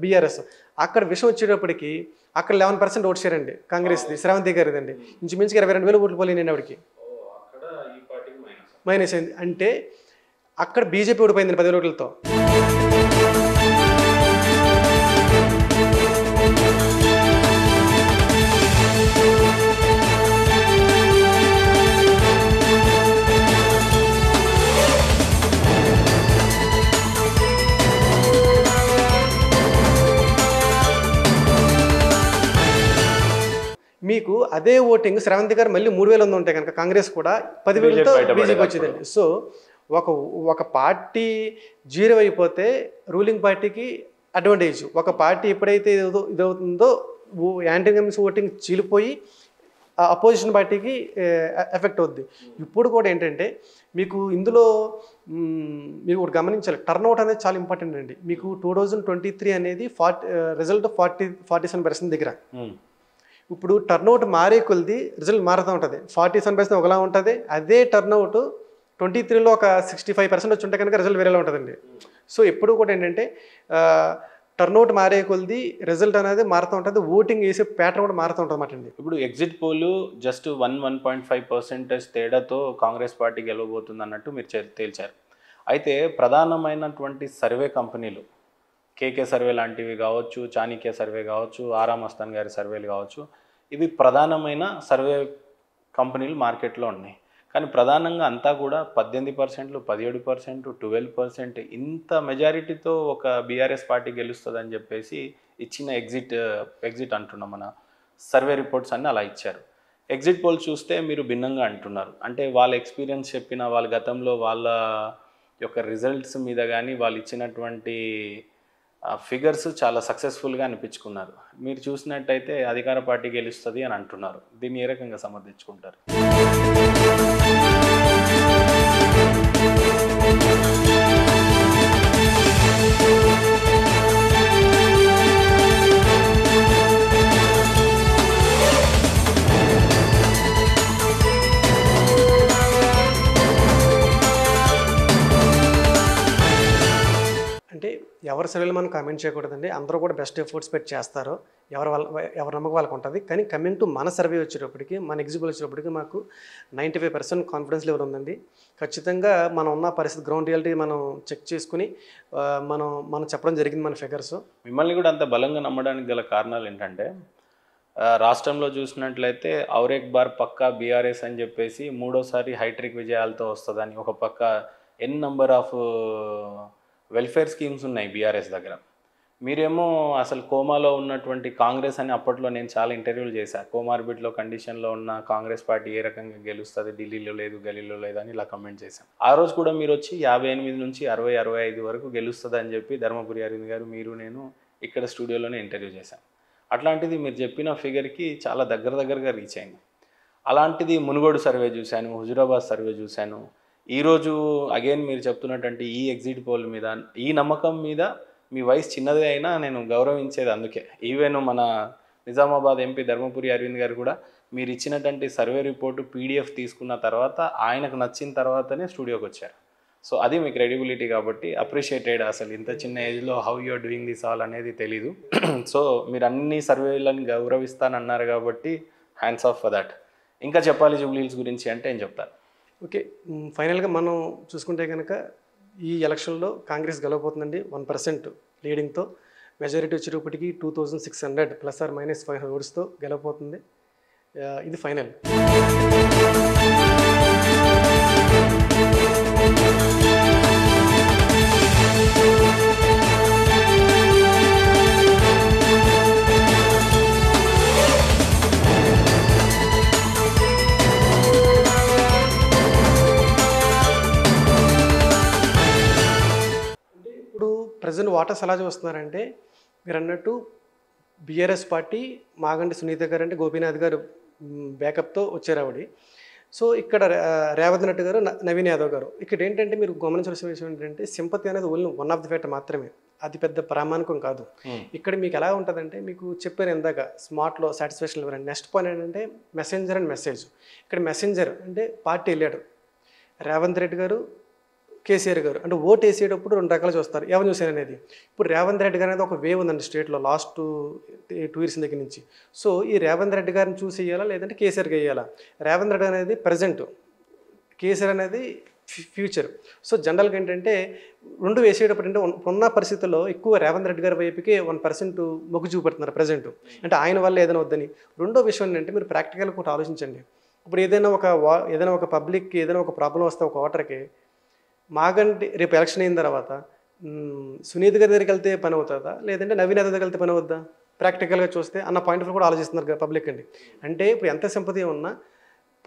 బీఆర్ఎస్. అక్కడ విషయం వచ్చేటప్పటికి అక్కడ 11% ఓట్ షేర్ అండి కాంగ్రెస్ది, శ్రావంతి గారిదండి. ఇంచుమించుగా 22,000 ఓట్లు పోలేనండి ఆవిడకి, మైనస్ అయింది. అంటే అక్కడ బీజేపీ ఓడిపోయింది 10 ఓట్లతో. మీకు అదే ఓటింగ్ శ్రావంతి గారు మళ్ళీ 3,000 ఉంటే కనుక కాంగ్రెస్ కూడా 10,000తో బీజేపీ వచ్చేదండి. సో ఒక పార్టీ జీరో అయిపోతే రూలింగ్ పార్టీకి అడ్వాంటేజ్. ఒక పార్టీ ఎప్పుడైతే ఇదవుతుందో యాంటీ ఇన్కంబెన్సీ ఓటింగ్ చీలిపోయి అపోజిషన్ పార్టీకి ఎఫెక్ట్ అవుద్ది. ఇప్పుడు కూడా ఏంటంటే మీకు ఇందులో మీరు ఒకటి గమనించాలి, టర్న్అవుట్ అనేది చాలా ఇంపార్టెంట్ అండి. మీకు 2023 అనేది రిజల్ట్ 47% దగ్గర. ఇప్పుడు టర్న్అవుట్ మారే కొలిది రిజల్ట్ మారుతూ ఉంటుంది. 47% ఒకలా ఉంటుంది, అదే టర్న్అవుట్ 23లో ఒక 65% వచ్చి ఉంటే కనుక రిజల్ట్ వేరేలా ఉంటుందండి. సో ఎప్పుడు కూడా ఏంటంటే టర్న్అవుట్ మారే కొలిది రిజల్ట్ అనేది మారుతూ ఉంటుంది, ఓటింగ్ వేసే ప్యాటర్న్ కూడా మారుతూ ఉంటుంది అన్నమాట అండి. ఇప్పుడు ఎగ్జిట్ పోల్ జస్ట్ 1.5% తేడాతో కాంగ్రెస్ పార్టీ గెలవబోతుంది అన్నట్టు మీరు తేల్చారు. అయితే ప్రధానమైనటువంటి సర్వే కంపెనీలు కేకే సర్వే లాంటివి కావచ్చు, చాణక్య సర్వే కావచ్చు, ఆరామ్ అస్తాన్ గారి సర్వేలు కావచ్చు, ఇవి ప్రధానమైన సర్వే కంపెనీలు మార్కెట్లో ఉన్నాయి. కానీ ప్రధానంగా అంతా కూడా 18%, 17%, 12% ఇంత మెజారిటీతో ఒక బీఆర్ఎస్ పార్టీ గెలుస్తుందని చెప్పేసి ఇచ్చిన ఎగ్జిట్ అంటున్నాం, మన సర్వే రిపోర్ట్స్ అన్నీ అలా ఇచ్చారు. ఎగ్జిట్ పోల్ చూస్తే మీరు భిన్నంగా అంటున్నారు. అంటే వాళ్ళ ఎక్స్పీరియన్స్ చెప్పిన, వాళ్ళ గతంలో వాళ్ళ యొక్క రిజల్ట్స్ మీద కానీ వాళ్ళు ఇచ్చినటువంటి ఫిగర్స్ చాలా సక్సెస్ఫుల్గా అనిపించుకున్నారు. మీరు చూసినట్టయితే అధికార పార్టీ గెలుస్తుంది అని అంటున్నారు. దీన్ని ఏ రకంగా సమర్థించుకుంటారు? అంటే ఎవరి సర్వేలు మనం కామెంట్ చేయకూడదండి, అందరూ కూడా బెస్ట్ ఎఫర్ట్స్ పెట్టి చేస్తారు, ఎవరి నమ్మకం వాళ్ళకు ఉంటుంది. కానీ కమింగ్ టు మన సర్వే వచ్చేటప్పటికి, మన ఎగ్జిబుల్ వచ్చేటప్పటికి మాకు 95% కాన్ఫిడెన్స్ లెవెల్ ఉందండి. ఖచ్చితంగా మనం ఉన్న పరిస్థితి గ్రౌండ్ రియాలిటీ మనం చెక్ చేసుకుని మనం చెప్పడం జరిగింది మన ఫిగర్స్. మిమ్మల్ని కూడా అంత బలంగా నమ్మడానికి గల కారణాలు ఏంటంటే, రాష్ట్రంలో చూసినట్లయితే ఔరేక్ బార్ పక్కా బీఆర్ఎస్ అని చెప్పేసి 3వ సారి హైట్రిక్ విజయాలతో వస్తుందని, ఒక పక్క నెంబర్ ఆఫ్ వెల్ఫేర్ స్కీమ్స్ ఉన్నాయి బీఆర్ఎస్ దగ్గర. మీరేమో అసలు కోమాలో ఉన్నటువంటి కాంగ్రెస్ అని అప్పట్లో నేను చాలా ఇంటర్వ్యూలు చేశాను. కోమార్బిడ్లో కండిషన్లో ఉన్న కాంగ్రెస్ పార్టీ ఏ రకంగా గెలుస్తుంది, ఢిల్లీలో లేదు, గలీలో లేదు అని ఇలా కమెంట్ చేశాను. ఆ రోజు కూడా మీరు వచ్చి 58 నుంచి 60-65 వరకు గెలుస్తుంది అని చెప్పి ధర్మపురి అరవింద్ గారు, మీరు, నేను ఇక్కడ స్టూడియోలోనే ఇంటర్వ్యూ చేశాను. అట్లాంటిది మీరు చెప్పిన ఫిగర్కి చాలా దగ్గరగా రీచ్ అయింది. అలాంటిది మునుగోడు సర్వే చూశాను, హుజూరాబాద్ సర్వే చూశాను. ఈరోజు అగైన్ మీరు చెప్తున్నటువంటి ఈ ఎగ్జిట్ పోల్ మీద, ఈ నమ్మకం మీద, మీ వయసు చిన్నదే అయినా నేను గౌరవించేది అందుకే. ఈవెన్ మన నిజామాబాద్ ఎంపీ ధర్మపురి అరవింద్ గారు కూడా మీరు ఇచ్చినటువంటి సర్వే రిపోర్టు పీడిఎఫ్ తీసుకున్న తర్వాత ఆయనకు నచ్చిన తర్వాతనే స్టూడియోకి వచ్చారు. సో అది మీ క్రెడిబిలిటీ కాబట్టి అప్రిషియేటెడ్. అసలు ఇంత చిన్న ఏజ్లో how you are doing this all అనేది తెలీదు. సో మీరు అన్ని సర్వేలను గౌరవిస్తానన్నారు కాబట్టి హ్యాండ్స్ ఆఫ్ ఫర్ దట్. ఇంకా చెప్పాలి జూబ్లీ హిల్స్ గురించి అంటే ఏం చెప్తారు? ఓకే, ఫైనల్గా మనం చూసుకుంటే కనుక ఈ ఎలక్షన్లో కాంగ్రెస్ గెలవబోతుందండి 1% లీడింగ్తో. మెజారిటీ వచ్చేటప్పటికి 2600 ±500 ఓట్స్తో గెలవబోతుంది. ఇది ఫైనల్. ప్రజెంట్ వాటర్స్ ఎలా చూస్తున్నారంటే మీరు అన్నట్టు బీఆర్ఎస్ పార్టీ మాగంటి సునీత గారు అంటే గోపీనాథ్ గారు బ్యాకప్తో వచ్చారు ఆవిడ. సో ఇక్కడ రేవంత్ రెడ్డి గారు, నవీన్ యాదవ్ గారు. ఇక్కడ ఏంటంటే మీరు గమనించాల్సిన విషయం ఏంటంటే సింపతి అనేది only one of the factor మాత్రమే, అది పెద్ద ప్రామాణికం కాదు. ఇక్కడ మీకు ఎలా ఉంటుందంటే మీకు చెప్పాను ఇందాక స్మార్ట్లో సాటిస్ఫాక్షన్ లెవెల్. నెక్స్ట్ పాయింట్ ఏంటంటే మెసెంజర్ అండ్ మెసేజ్. ఇక్కడ మెసెంజర్ అంటే పార్టీ లీడర్ రేవంత్ రెడ్డి గారు, కేసీఆర్ గారు. అంటే ఓటు వేసేటప్పుడు 2 రకాలు చూస్తారు ఎవరు చూసారు అనేది. ఇప్పుడు రేవంత్ రెడ్డి గారు అనేది ఒక వేవ్ ఉందండి స్టేట్లో లాస్ట్ 2 years దగ్గర నుంచి. సో ఈ రేవంత్ రెడ్డి గారిని చూసి వేయాలా లేదంటే కేసీఆర్కి వేయాలా? రేవంత్ రెడ్డి అనేది ప్రజెంట్, కేసీఆర్ అనేది ఫ్యూచర్. సో జనరల్గా ఏంటంటే 2 వేసేటప్పుడు అంటే ఉన్న పరిస్థితుల్లో ఎక్కువ రేవంత్ రెడ్డి గారి వైపుకి 1% మొగ్గు చూపెడుతున్నారు ప్రజెంట్. అంటే ఆయన వల్ల ఏదైనా వద్దని. రెండో విషయం ఏంటంటే మీరు ప్రాక్టికల్గా ఒకటి ఆలోచించండి. ఇప్పుడు ఏదైనా ఒక పబ్లిక్కి ఏదైనా ఒక ప్రాబ్లం వస్తే ఒక ఓటర్కి మాగంటి రేపు ఎలక్షన్ అయిన తర్వాత సునీత్ గారి దగ్గరికి వెళ్తే పని అవుతుందా లేదంటే నవీన్ యాదవ్ దగ్గరికి వెళ్తే పని అవుద్దా? ప్రాక్టికల్గా చూస్తే అన్న పాయింట్ ఆఫ్ కూడా ఆలోచిస్తున్నారు కదా పబ్లిక్ అండి. అంటే ఇప్పుడు ఎంత సింపతి ఉన్నా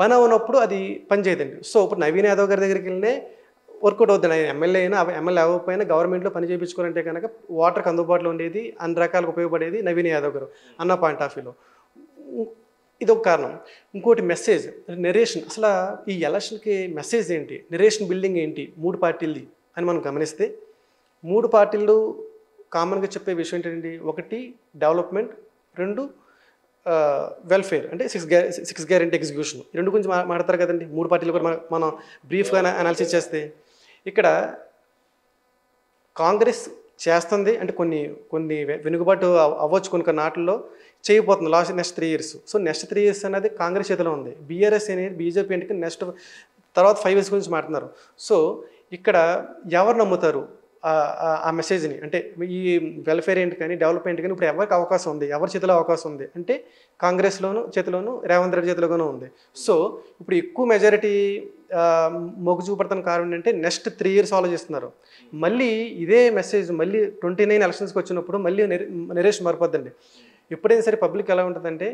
పని అవునప్పుడు అది పని చేయదండి. సో ఇప్పుడు నవీన్ యాదవ్ గారి దగ్గరికి వెళ్ళినే వర్కౌట్ అవుతుంది. ఎమ్మెల్యే అయినా ఎమ్మెల్యే అవ్వకపోయినా గవర్నమెంట్లో పని చేయించుకోవాలంటే కనుక వాటర్కి అందుబాటులో ఉండేది అన్ని రకాలకు ఉపయోగపడేది నవీన్ యాదవ్ గారు అన్న పాయింట్ ఆఫ్ వ్యూలో. ఇది ఒక కారణం. ఇంకోటి మెసేజ్, నెరేషన్. అసలు ఈ ఎలక్షన్కి మెసేజ్ ఏంటి, నెరేషన్ బిల్డింగ్ ఏంటి 3 పార్టీలది అని మనం గమనిస్తే 3 పార్టీలు కామన్గా చెప్పే విషయం ఏంటండి, 1 డెవలప్మెంట్, 2 వెల్ఫేర్ అంటే 6 గ్యారెంటీ ఎగ్జిక్యూషన్. ఈ 2 గురించి మాట్లాడతారు కదండి 3 పార్టీలు కూడా. మనం బ్రీఫ్గా అనాలిసిస్ చేస్తే ఇక్కడ కాంగ్రెస్ చేస్తుంది అంటే కొన్ని వెనుకబాటు అవ్వచ్చు, కొన్ని నాటిల్లో చేయబోతుంది next 3 years. So next 3 years అనేది కాంగ్రెస్ చేతిలో ఉంది. బీఆర్ఎస్ అనేది బీజేపీ అంటే నెక్స్ట్ తర్వాత 5 years గురించి మాట్లాడుతున్నారు. సో ఇక్కడ ఎవరు నమ్ముతారు ఆ మెసేజ్ని? అంటే ఈ వెల్ఫేర్ ఏంటి కానీ డెవలప్మెంట్ కానీ ఇప్పుడు ఎవరికి అవకాశం ఉంది, ఎవరి చేతిలో అవకాశం ఉంది అంటే చేతిలోను రేవంత్ రెడ్డి చేతిలోనూ ఉంది. సో ఇప్పుడు ఎక్కువ మెజారిటీ మొగ్గు చూపడతానికి కారణం ఏంటంటే నెక్స్ట్ 3 years ఆలోచిస్తున్నారు. మళ్ళీ ఇదే మెసేజ్ మళ్ళీ 29 ఎలక్షన్స్కి వచ్చినప్పుడు మళ్ళీ నెరేషన్ మారిపోద్దండి. ఎప్పుడైనా సరే పబ్లిక్ ఎలా ఉంటుందంటే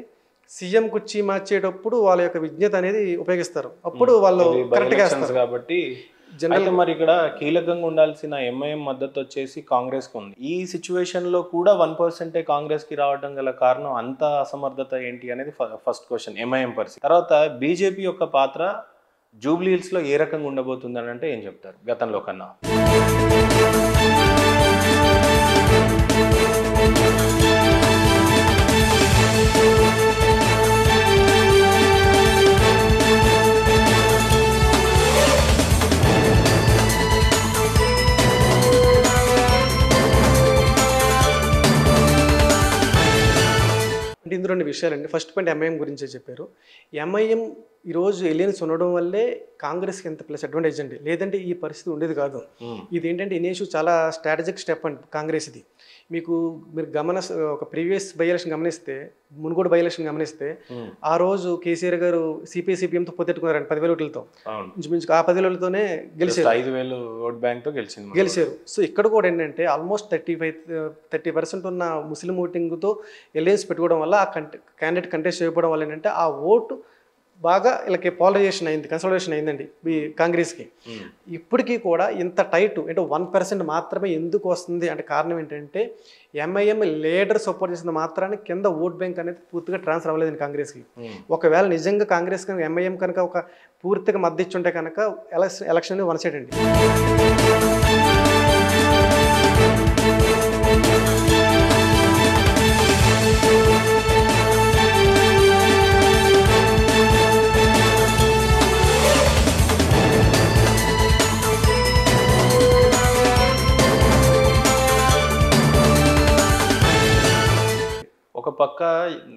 సీఎం కుర్చీ మార్చేటప్పుడు వాళ్ళ యొక్క విజ్ఞత అనేది ఉపయోగిస్తారు, అప్పుడు వాళ్ళు కరెక్ట్గా వేస్తారు. కాబట్టి జనరల్గా మరి ఇక్కడ కీలకంగా ఉండాల్సిన ఎంఐఎం మద్దతు వచ్చేసి కాంగ్రెస్కి ఉంది. ఈ సిచ్యువేషన్లో కూడా 1% కాంగ్రెస్కి రావడం గల కారణం అంత అసమర్థత ఏంటి అనేది ఫస్ట్ క్వశ్చన్ ఎంఐఎం పరిస్థితి. తర్వాత బీజేపీ యొక్క పాత్ర జూబ్లీ హిల్స్లో ఏ రకంగా ఉండబోతుంది అని అంటే ఏం చెప్తారు గతంలో కన్నా? అంటే ఇందులో 2 విషయాలండి. ఫస్ట్ పాయింట్ ఎంఐఎం గురించే చెప్పారు. ఎంఐఎం ఈరోజు ఎలియన్స్ ఉండడం వల్లే కాంగ్రెస్కి ఎంత ప్లస్ అడ్వాంటేజ్ అండి, లేదంటే ఈ పరిస్థితి ఉండేది కాదు. ఇది ఏంటంటే ఇనేషు చాలా స్ట్రాటజిక్ స్టెప్ అండి కాంగ్రెస్ ఇది. మీరు ఒక ప్రీవియస్ బై ఎలక్షన్ గమనిస్తే, మునుగోడు బై ఎలక్షన్ గమనిస్తే ఆ రోజు కేసీఆర్ గారు సిపిఎంతో పొత్తెట్టుకున్నారండి 10,000 ఓట్లతో. ఇంచుమించు ఆ 10,000 ఓట్లతోనే గెలిచారు, 5,000 ఓట్ బ్యాంక్తో గెలిచారు. సో ఇక్కడ కూడా ఏంటంటే ఆల్మోస్ట్ 30% ఉన్న ముస్లిం ఓటింగ్తో ఎలియన్స్ పెట్టుకోవడం వల్ల ఆ క్యాండిడేట్ కంటెస్ట్ చేయకపోవడం వల్ల ఏంటంటే ఆ ఓటు బాగా వీళ్ళకి పోలరైజేషన్ అయింది, కన్సల్టేషన్ అయిందండి ఈ కాంగ్రెస్కి. ఇప్పటికీ కూడా ఇంత టైట్ అంటే 1% మాత్రమే ఎందుకు వస్తుంది అంటే కారణం ఏంటంటే ఎంఐఎం లీడర్ సపోర్ట్ చేసిన మాత్రాన్ని కింద ఓట్ బ్యాంక్ అనేది పూర్తిగా ట్రాన్స్ఫర్ అవ్వలేదండి కాంగ్రెస్కి. ఒకవేళ నిజంగా కాంగ్రెస్ కనుక ఎంఐఎం కనుక ఒక పూర్తిగా మద్దతు ఇచ్చుంటే కనుక ఎలక్షన్ అనేది 1 side అండి.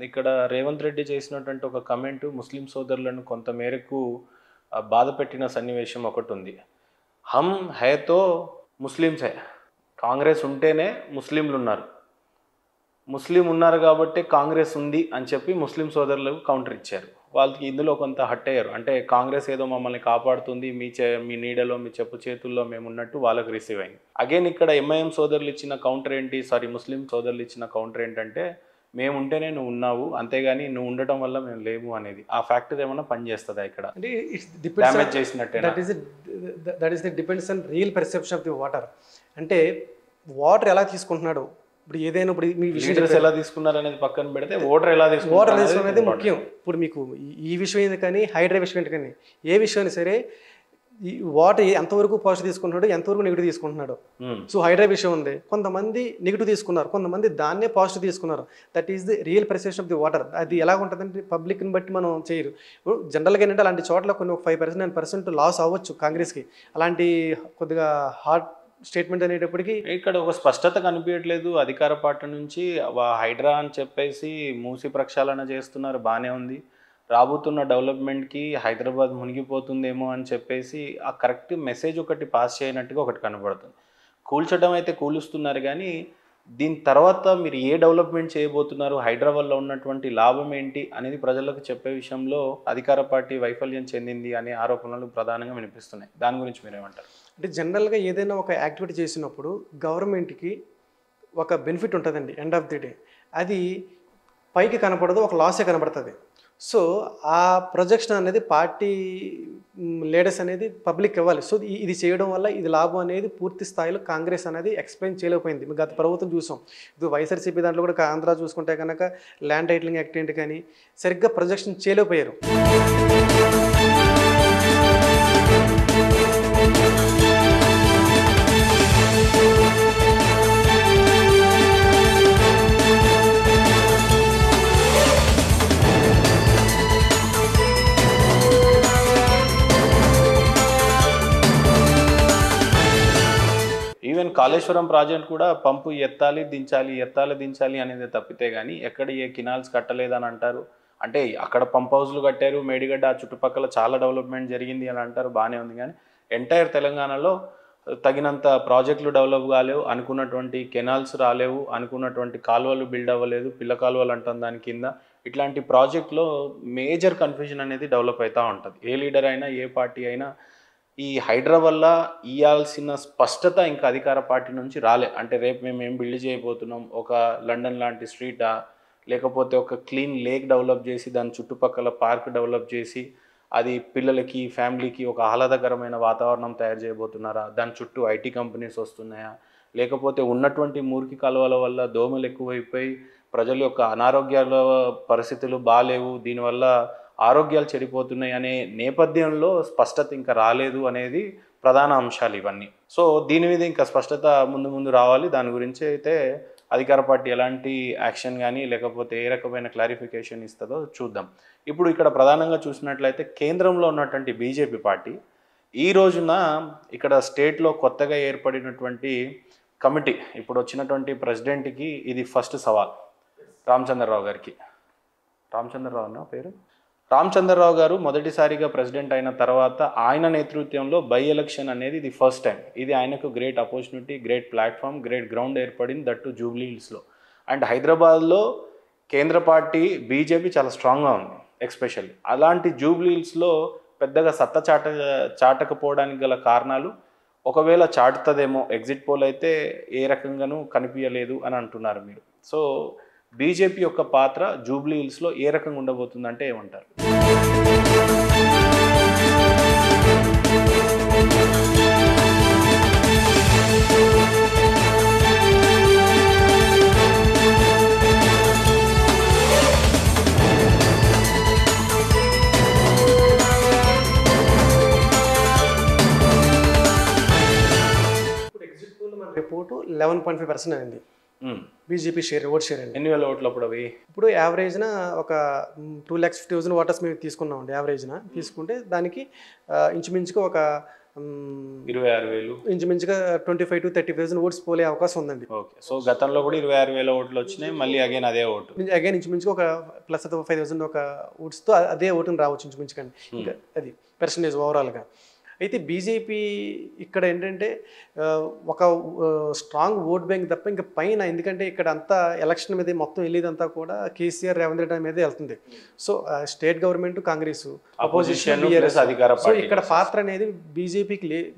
ఇక్కడ రేవంత్ రెడ్డి చేసినటువంటి ఒక కమెంట్ ముస్లిం సోదరులను కొంత మేరకు బాధ పెట్టిన సన్నివేశం ఒకటి ఉంది. హమ్ హైతో ముస్లిమ్స్ హై, కాంగ్రెస్ ఉంటేనే ముస్లింలు ఉన్నారు, ముస్లిం ఉన్నారు కాబట్టి కాంగ్రెస్ ఉంది అని చెప్పి ముస్లిం సోదరులకు కౌంటర్ ఇచ్చారు. వాళ్ళకి ఇందులో కొంత హట్ అయ్యారు. అంటే కాంగ్రెస్ ఏదో మమ్మల్ని కాపాడుతుంది, మీ నీడలో మీ చెప్పు చేతుల్లో మేము ఉన్నట్టు వాళ్ళకు రిసీవ్ అయింది. అగైన్ ఇక్కడ ఎంఐఎం సోదరులు ఇచ్చిన కౌంటర్ ఏంటి, ముస్లిం సోదరులు ఇచ్చిన కౌంటర్ ఏంటంటే మేము ఉంటేనే నువ్వు ఉన్నావు, అంతేగాని నువ్వు ఉండటం వల్ల మేము లేము అనేది. ఆ ఫ్యాక్టర్ ఏమన్నా పనిచేస్తుందా ఇక్కడ? అంటే డ్యామేజ్ చేసినట్టే. That is the depends on real perception of the water. అంటే వాటర్ ఎలా తీసుకుంటున్నాడు, ఇప్పుడు ఏదైనా ఇప్పుడు మీ విషయం ఎలా తీసుకున్నారు అనేది పక్కన పెడితే ఓటర్ ఎలా తీసుకున్నారు అనేది ముఖ్యం. ఇప్పుడు మీకు ఈ విషయం కానీ హైడ్రా విషయం కానీ ఏ విషయాన్ని సరే ఈ వాటర్ ఎంతవరకు పాజిటివ్ తీసుకుంటున్నాడు, ఎంతవరకు నెగిటివ్ తీసుకుంటున్నాడు. సో హైడ్రా విషయం ఉంది, కొంతమంది నెగిటివ్ తీసుకున్నారు, కొంతమంది దాన్నే పాజిటివ్ తీసుకున్నారు. That is the real perception of the water. అది ఎలా ఉంటుందంటే పబ్లిక్ని బట్టి మనం చేయరు. ఇప్పుడు జనరల్గా ఏంటంటే అలాంటి చోట్ల కొన్ని 5% 9% లాస్ అవ్వచ్చు కాంగ్రెస్కి. అలాంటి కొద్దిగా హార్డ్ స్టేట్మెంట్ అనేటప్పటికీ ఇక్కడ ఒక స్పష్టత కనిపించట్లేదు అధికార పార్టీ నుంచి. హైడ్రా అని చెప్పేసి మూసి ప్రక్షాళన చేస్తున్నారు, బాగానే ఉంది. రాబోతున్న డెవలప్మెంట్కి హైదరాబాద్ మునిగిపోతుందేమో అని చెప్పేసి ఆ కరెక్ట్ మెసేజ్ ఒకటి పాస్ చేయనట్టుగా ఒకటి కనబడుతుంది. కూల్చడం అయితే కూలుస్తున్నారు, కానీ దీని తర్వాత మీరు ఏ డెవలప్మెంట్ చేయబోతున్నారు, హైదరాబాద్లో ఉన్నటువంటి లాభం ఏంటి అనేది ప్రజలకు చెప్పే విషయంలో అధికార పార్టీ వైఫల్యం చెందింది అనే ఆరోపణలు ప్రధానంగా వినిపిస్తున్నాయి. దాని గురించి మీరేమంటారు? అంటే జనరల్గా ఏదైనా ఒక యాక్టివిటీ చేసినప్పుడు గవర్నమెంట్కి ఒక బెనిఫిట్ ఉంటుందండి. ఎండ్ ఆఫ్ ది డే అది పైకి కనపడదు, ఒక లాసే కనబడుతుంది. సో ఆ ప్రొజెక్షన్ అనేది పార్టీ లీడర్స్ అనేది పబ్లిక్ ఇవ్వాలి. సో ఇది చేయడం వల్ల ఇది లాభం అనేది పూర్తి స్థాయిలో కాంగ్రెస్ అనేది ఎక్స్ప్లెయిన్ చేయలేకపోయింది. గత ప్రభుత్వం చూసాం, ఇది వైఎస్ఆర్సీపీ దాంట్లో కూడా ఆంధ్ర చూసుకుంటే కనుక ల్యాండ్ టైటిలింగ్ యాక్ట్ ఏంటి కానీ సరిగ్గా ప్రొజెక్షన్ చేయలేకపోయారు. ఈవెన్ కాళేశ్వరం ప్రాజెక్ట్ కూడా పంపు ఎత్తాలి దించాలి అనేది తప్పితే కానీ ఎక్కడ ఏ కినాల్స్ కట్టలేదని అంటారు. అంటే అక్కడ పంప్ హౌస్లు కట్టారు, మేడిగడ్డ ఆ చుట్టుపక్కల చాలా డెవలప్మెంట్ జరిగింది అని అంటారు, బాగానే ఉంది. కానీ ఎంటైర్ తెలంగాణలో తగినంత ప్రాజెక్టులు డెవలప్ కాలేవు, అనుకున్నటువంటి కెనాల్స్ రాలేవు, అనుకున్నటువంటి కాలువలు బిల్డ్ అవ్వలేదు, పిల్ల కాలువలు అంటాం దాని కింద. ఇట్లాంటి ప్రాజెక్టులో మేజర్ కన్ఫ్యూజన్ అనేది డెవలప్ అవుతూ ఉంటుంది. ఏ లీడర్ అయినా ఏ పార్టీ అయినా ఈ హైడ్రా వల్ల ఇవ్వాల్సిన స్పష్టత ఇంకా అధికార పార్టీ నుంచి రాలే. అంటే రేపు మేము ఏం బిల్డ్ చేయబోతున్నాం, ఒక లండన్ లాంటి స్ట్రీటా, లేకపోతే ఒక క్లీన్ లేక్ డెవలప్ చేసి దాని చుట్టుపక్కల పార్క్ డెవలప్ చేసి అది పిల్లలకి ఫ్యామిలీకి ఒక ఆహ్లాదకరమైన వాతావరణం తయారు చేయబోతున్నారా, దాని చుట్టూ ఐటీ కంపెనీస్ వస్తున్నాయా, లేకపోతే ఉన్నటువంటి మురికి కాలువల వల్ల దోమలు ఎక్కువైపోయి ప్రజల యొక్క అనారోగ్యాల పరిస్థితులు బాగాలేవు, దీనివల్ల ఆరోగ్యాలు చెడిపోతున్నాయి అనే నేపథ్యంలో స్పష్టత ఇంకా రాలేదు అనేది ప్రధాన అంశాలు ఇవన్నీ. సో దీని మీద ఇంకా స్పష్టత ముందు రావాలి. దాని గురించి అయితే అధికార పార్టీ ఎలాంటి యాక్షన్ కానీ లేకపోతే ఏ రకమైన క్లారిఫికేషన్ ఇస్తుందో చూద్దాం. ఇప్పుడు ఇక్కడ ప్రధానంగా చూసినట్లయితే కేంద్రంలో ఉన్నటువంటి బీజేపీ పార్టీ ఈ రోజున ఇక్కడ స్టేట్లో కొత్తగా ఏర్పడినటువంటి కమిటీ, ఇప్పుడు వచ్చినటువంటి ప్రెసిడెంట్కి ఇది ఫస్ట్ సవాల్. రామచంద్రరావు గారికి, రామచంద్రరావు నా పేరు, రామచంద్రరావు గారు మొదటిసారిగా ప్రెసిడెంట్ అయిన తర్వాత ఆయన నేతృత్వంలో బై ఎలక్షన్ అనేది ఇది ఫస్ట్ టైం. ఇది ఆయనకు great opportunity, great platform, great ground ఏర్పడింది, దట్టు జూబ్లీ హిల్స్లో. అండ్ హైదరాబాద్లో కేంద్ర పార్టీ బీజేపీ చాలా స్ట్రాంగ్గా ఉంది ఎక్స్పెషల్లీ. అలాంటి జూబ్లీ హిల్స్లో పెద్దగా సత్తా చాటకపోవడానికి గల కారణాలు, ఒకవేళ చాటుతుందేమో, ఎగ్జిట్ పోల్ అయితే ఏ రకంగానూ కనిపించలేదు అని అంటున్నారు మీరు. సో బీజేపీ యొక్క పాత్ర జూబ్లీ హిల్స్లో ఏ రకంగా ఉండబోతుందంటే ఏమంటారు? ఇప్పుడు ఎగ్జిట్ పోల్ మన రిపోర్టు 11.5% అయింది బీజేపీ ఓట్ షేర్ అండి. ఎన్ని వేల ఓట్లు అప్పుడు అవి? ఇప్పుడు యావరేజ్న ఒక 2,50,000 ఓటర్స్ మేము తీసుకున్నామండి. యావరేజ్న తీసుకుంటే దానికి ఇంచుమించుగా ఒక 26,000 ఇంచుమించుగా 25 to 30,000 ఓట్స్ పోలే అవకాశం ఉందండి. ఓకే. సో గతంలో కూడా 26,000 ఓట్లు వచ్చినాయి, మళ్ళీ అగైన్ అదే ఓటు. అగైన్ ఇంచుమించుగా ఒక ప్లస్ 5,000 ఒక ఓట్స్తో అదే ఓటుని రావచ్చు ఇంచుమించుగా. ఇంకా అది పర్సంటేజ్ ఓవరాల్గా. అయితే బీజేపీ ఇక్కడ ఏంటంటే ఒక స్ట్రాంగ్ ఓట్ బ్యాంక్ తప్ప ఇంకా పైన, ఎందుకంటే ఇక్కడ అంతా ఎలక్షన్ మీద మొత్తం వెళ్ళేదంతా కూడా కేసీఆర్ రేవంత్ రెడ్డి మీద వెళ్తుంది. So state government Congress, opposition, so ఇక్కడ పాత్ర అనేది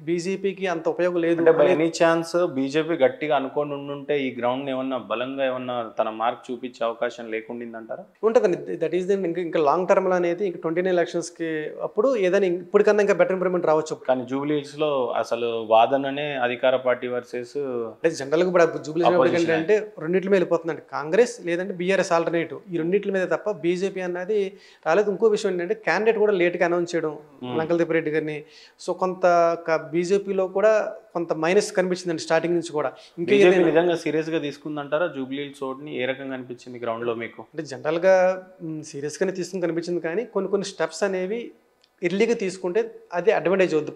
బీజేపీకి అంత ఉపయోగం లేదు. బై ఎనీ ఛాన్స్ బీజేపీ గట్టిగా అనుకోని ఉండుంటే ఈ గ్రౌండ్ ఏమన్నా బలంగా ఏమన్నా తన మార్క్ చూపించే అవకాశం లేకుండిందంటారా? ఉంటుందండి. దట్ ఈస్ ఇంకా లాంగ్ టర్మ్లో అనేది ఇంకా 29 ఎలక్షన్స్కి అప్పుడు ఏదైనా ఇప్పటికన్నా ఇంకా బెటర్ ఇంప్రూవ్మెంట్ రావచ్చు. కానీ జూబ్లీస్ లో అసలు వాదననే అధికార పార్టీ వర్సెస్ అంటే జనరల్గా ఇప్పుడు జూబ్లీస్ అంటే రెండింటి మీద వెళ్ళిపోతుందండి, కాంగ్రెస్ లేదంటే బీఆర్ఎస్ ఆల్టర్నేటివ్, ఈ రెండింటి మీద తప్ప బీజేపీ అన్నది రాలేదు. ఇంకో విషయం ఏంటంటే క్యాండిడేట్ కూడా లేట్గా అనౌన్స్ చేయడం లంకల్ తిప్పిరెడ్డి గారిని. సో కొంత బీజేపీలో కూడా కొంత మైనస్ కనిపించిందండి స్టార్టింగ్ నుంచి కూడా. ఇంకా నిజంగా సీరియస్ గా తీసుకుందంటారా జూబ్లీ చోటుని? ఏ రకంగా అనిపించింది గ్రౌండ్ లో మీకు? అంటే జనరల్గా సీరియస్ గానే తీసుకుని కనిపించింది, కానీ కొన్ని స్టెప్స్ అనేవి ఎర్లీగా తీసుకుంటే అది అడ్వాంటేజ్ అవుద్ది.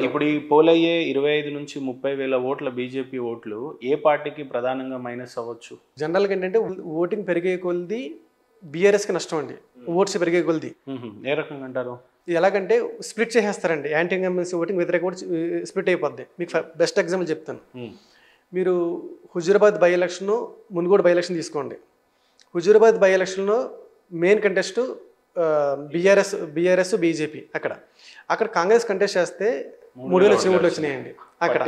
ఇప్పుడు ఈ పోల్ అయ్యే 25 నుంచి 30,000 ఓట్ల బీజేపీ ఓట్లు ఏ పార్టీకి ప్రధానంగా మైనస్ అవ్వచ్చు? జనరల్గా ఏంటంటే ఓటింగ్ పెరిగే కొలది బీఆర్ఎస్కి నష్టం అండి, ఓట్స్ పెరిగే కొలది. ఏ రకంగా అంటారు? ఇది ఎలాగంటే స్ప్లిట్ చేసేస్తారండి, యాంటీ ఇన్కంబెన్సీ ఓటింగ్ వ్యతిరేక ఓటు స్ప్లిట్ అయిపోద్ది. మీకు బెస్ట్ ఎగ్జాంపుల్ చెప్తాను. మీరు Huzurabad by election, Munugode by election తీసుకోండి. హుజూరాబాద్ బై ఎలక్షన్లో మెయిన్ కంటెస్ట్ బీఆర్ఎస్ బీజేపీ. అక్కడ కాంగ్రెస్ కంటెస్ట్ చేస్తే 3,000 ఓట్లు వచ్చినాయండి. అక్కడ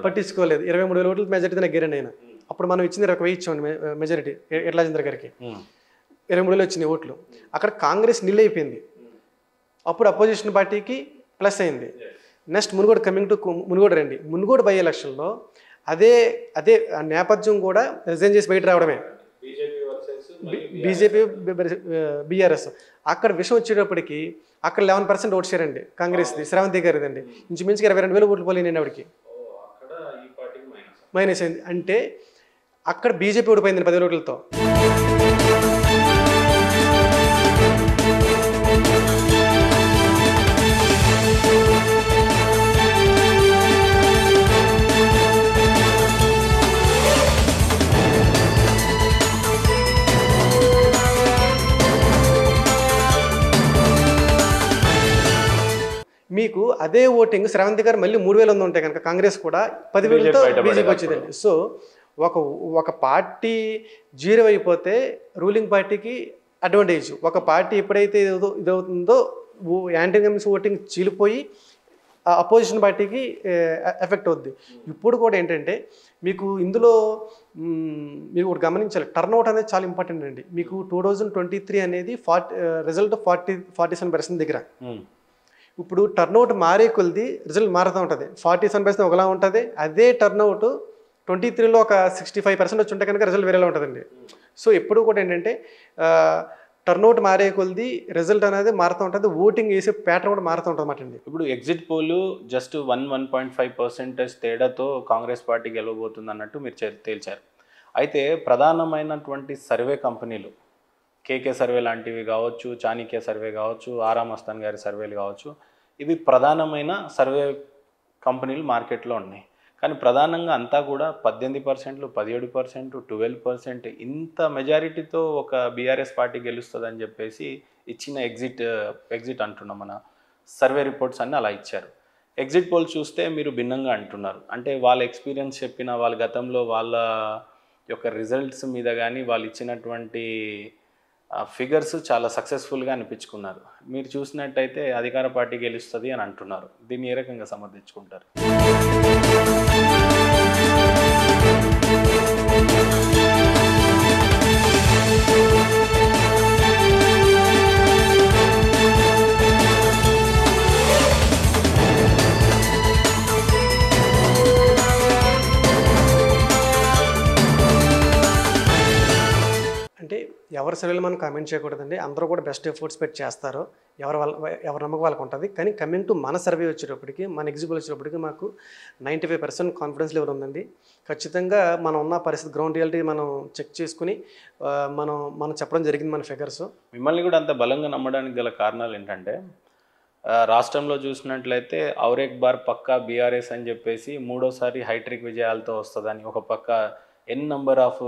పట్టించుకోలేదు. 23,000 ఓట్లు మెజారిటీ నెగ్గారండి ఆయన. అప్పుడు మనం ఇచ్చింది 20,000 ఇచ్చామండి మెజారిటీ ఎట్లాజేంద్ర గారికి. 23,000 వచ్చినాయి ఓట్లు. అక్కడ కాంగ్రెస్ నిల్ అయిపోయింది. అప్పుడు అపోజిషన్ పార్టీకి ప్లస్ అయింది. Next Munugode, coming to Munugode రండి. మునుగోడు బై ఎలక్షన్లో అదే నేపథ్యం కూడా రిజైన్ చేసి బయట రావడమే, బీజేపీ బీఆర్ఎస్. అక్కడ విషయం వచ్చేటప్పటికి అక్కడ 11% ఓట్ షేర్ అండి కాంగ్రెస్ది, శ్రావంతి గారిదండి. ఇంచుమించుగా 22,000 ఓట్లు పోలేనండి ఆవిడకి, మైనస్ అయింది. అంటే అక్కడ బీజేపీ ఓడిపోయింది 10 ఓట్లతో. మీకు అదే ఓటింగ్ శ్రావంతి గారు మళ్ళీ 3,000 ఉంటే కనుక కాంగ్రెస్ కూడా 10,000తో బీజేపీ వచ్చేదండి. సో ఒక పార్టీ జీరో అయిపోతే రూలింగ్ పార్టీకి అడ్వాంటేజ్. ఒక పార్టీ ఎప్పుడైతే ఇదవుతుందో యాంటీ ఇన్కంబెన్సీ ఓటింగ్ చీలిపోయి అపోజిషన్ పార్టీకి ఎఫెక్ట్ అవుద్ది. ఇప్పుడు కూడా ఏంటంటే మీకు ఇందులో మీరు ఒకటి గమనించాలి, టర్న్అవుట్ అనేది చాలా ఇంపార్టెంట్ అండి. మీకు 2023 అనేది రిజల్ట్ 47% దగ్గర. ఇప్పుడు టర్న్అవుట్ మారే కొలిది రిజల్ట్ మారుతూ ఉంటుంది. 47% ఒకలా ఉంటుంది. అదే టర్న్అవుట్ 23లో ఒక 65% వచ్చి ఉంటే కనుక రిజల్ట్ వేరేలా ఉంటుందండి. సో ఎప్పుడు కూడా ఏంటంటే టర్న్అవుట్ మారే కొలిది రిజల్ట్ అనేది మారుతూ ఉంటుంది, ఓటింగ్ వేసే ప్యాటర్న్ కూడా మారుతూ ఉంటుంది అన్నమాట అండి. ఇప్పుడు ఎగ్జిట్ పోల్ జస్ట్ 1.5% తేడాతో కాంగ్రెస్ పార్టీ గెలవబోతుంది అన్నట్టు మీరు తేల్చారు. అయితే ప్రధానమైనటువంటి సర్వే కంపెనీలు కేకే సర్వే లాంటివి కావచ్చు, చాణక్య సర్వే కావచ్చు, ఆరామ్ అస్తాన్ గారి సర్వేలు కావచ్చు, ఇవి ప్రధానమైన సర్వే కంపెనీలు మార్కెట్లో ఉన్నాయి. కానీ ప్రధానంగా అంతా కూడా 18%, 17%, 12% ఇంత మెజారిటీతో ఒక బీఆర్ఎస్ పార్టీ గెలుస్తుందని చెప్పేసి ఇచ్చిన ఎగ్జిట్ అంటున్నాం, మన సర్వే రిపోర్ట్స్ అన్నీ అలా ఇచ్చారు. ఎగ్జిట్ పోల్ చూస్తే మీరు భిన్నంగా అంటున్నారు. అంటే వాళ్ళ ఎక్స్పీరియన్స్ చెప్పిన, వాళ్ళ గతంలో వాళ్ళ యొక్క రిజల్ట్స్ మీద కానీ వాళ్ళు ఇచ్చినటువంటి ఫిగర్స్ చాలా సక్సెస్ఫుల్గా అనిపించుకున్నారు. మీరు చూసినట్టయితే అధికార పార్టీ గెలుస్తుంది అని అంటున్నారు. దీన్ని ఏ రకంగా సమర్థించుకుంటారు? అంటే ఎవరి సర్వేలు మనం కామెంట్ చేయకూడదండి. అందరూ కూడా బెస్ట్ ఎఫర్ట్స్ పెట్టి చేస్తారు, ఎవరి నమ్మకం వాళ్ళకు ఉంటుంది. కానీ కమింగ్ టు మన సర్వే వచ్చేటప్పటికి, మన ఎగ్జిబుల్ వచ్చేటప్పటికి మాకు 95% కాన్ఫిడెన్స్ లెవెల్ ఉందండి. ఖచ్చితంగా మనం ఉన్న పరిస్థితి, గ్రౌండ్ రియాలిటీ మనం చెక్ చేసుకుని మనం చెప్పడం జరిగింది మన ఫిగర్స్. మిమ్మల్ని కూడా అంత బలంగా నమ్మడానికి గల కారణాలు ఏంటంటే రాష్ట్రంలో చూసినట్లయితే ఔరేక్ బార్ పక్కా బీఆర్ఎస్ అని చెప్పేసి మూడోసారి హైట్రిక్ విజయాలతో వస్తుందని ఒక పక్క ఎన్ నంబర్ ఆఫ్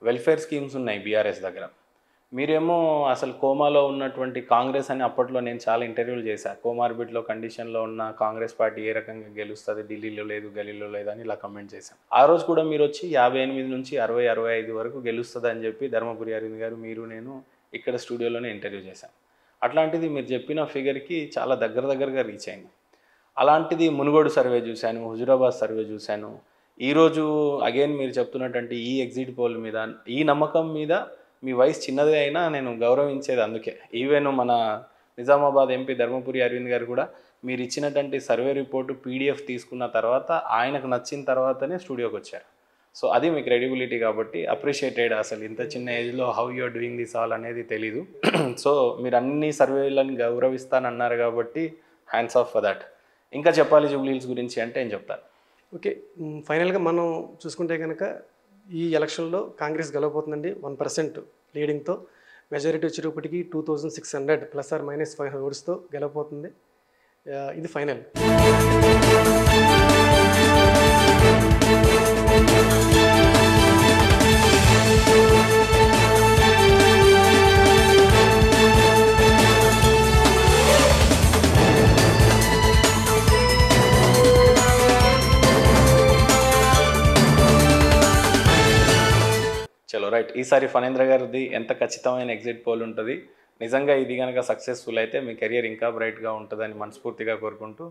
వెల్ఫేర్ స్కీమ్స్ ఉన్నాయి బీఆర్ఎస్ దగ్గర. మీరేమో అసలు కోమాలో ఉన్నటువంటి కాంగ్రెస్ అని అప్పట్లో నేను చాలా ఇంటర్వ్యూలు చేశాను. కోమార్బిడ్లో కండిషన్లో ఉన్న కాంగ్రెస్ పార్టీ ఏ రకంగా గెలుస్తుంది, ఢిల్లీలో లేదు, గలీలో లేదు అని ఇలా కమెంట్ చేశాను. ఆ రోజు కూడా మీరు వచ్చి 58 నుంచి 60-65 వరకు గెలుస్తుంది అని చెప్పి ధర్మపురి అరవింద్ గారు, మీరు, నేను ఇక్కడ స్టూడియోలోనే ఇంటర్వ్యూ చేశాను. అట్లాంటిది మీరు చెప్పిన ఫిగర్కి చాలా దగ్గరగా రీచ్ అయింది. అలాంటిది మునుగోడు సర్వే చూశాను, హుజురాబాద్ సర్వే చూశాను. ఈరోజు అగైన్ మీరు చెప్తున్నటువంటి ఈ ఎగ్జిట్ పోల్ మీద, ఈ నమ్మకం మీద మీ వయసు చిన్నదే అయినా నేను గౌరవించేది అందుకే. ఈవెన్ మన నిజామాబాద్ ఎంపీ ధర్మపురి అరవింద్ గారు కూడా మీరు ఇచ్చినటువంటి సర్వే రిపోర్టు పీడిఎఫ్ తీసుకున్న తర్వాత ఆయనకు నచ్చిన తర్వాతనే స్టూడియోకి వచ్చారు. సో అది మీ క్రెడిబిలిటీ కాబట్టి అప్రిషియేటెడ్. అసలు ఇంత చిన్న ఏజ్లో how you are doing this all అనేది తెలీదు. సో మీరు అన్ని సర్వేలను గౌరవిస్తానన్నారు కాబట్టి హ్యాండ్స్ ఆఫ్ ఫర్ దట్. ఇంకా చెప్పాలి జూబ్లీ హిల్స్ గురించి అంటే ఏం చెప్తారు? ఓకే, ఫైనల్గా మనం చూసుకుంటే కనుక ఈ ఎలక్షన్లో కాంగ్రెస్ గెలవబోతుందండి 1% లీడింగ్తో. మెజారిటీ వచ్చేటప్పటికి 2600 ±500 ఓట్స్తో గెలవబోతుంది. ఇది ఫైనల్. చలో రైట్. ఈసారి ఫణేంద్ర గారిది ఎంత ఖచ్చితమైన ఎగ్జిట్ పోల్ ఉంటుంది, నిజంగా ఇది కనుక సక్సెస్ఫుల్ అయితే మీ కెరియర్ ఇంకా బ్రైట్గా ఉంటుందని మనస్ఫూర్తిగా కోరుకుంటూ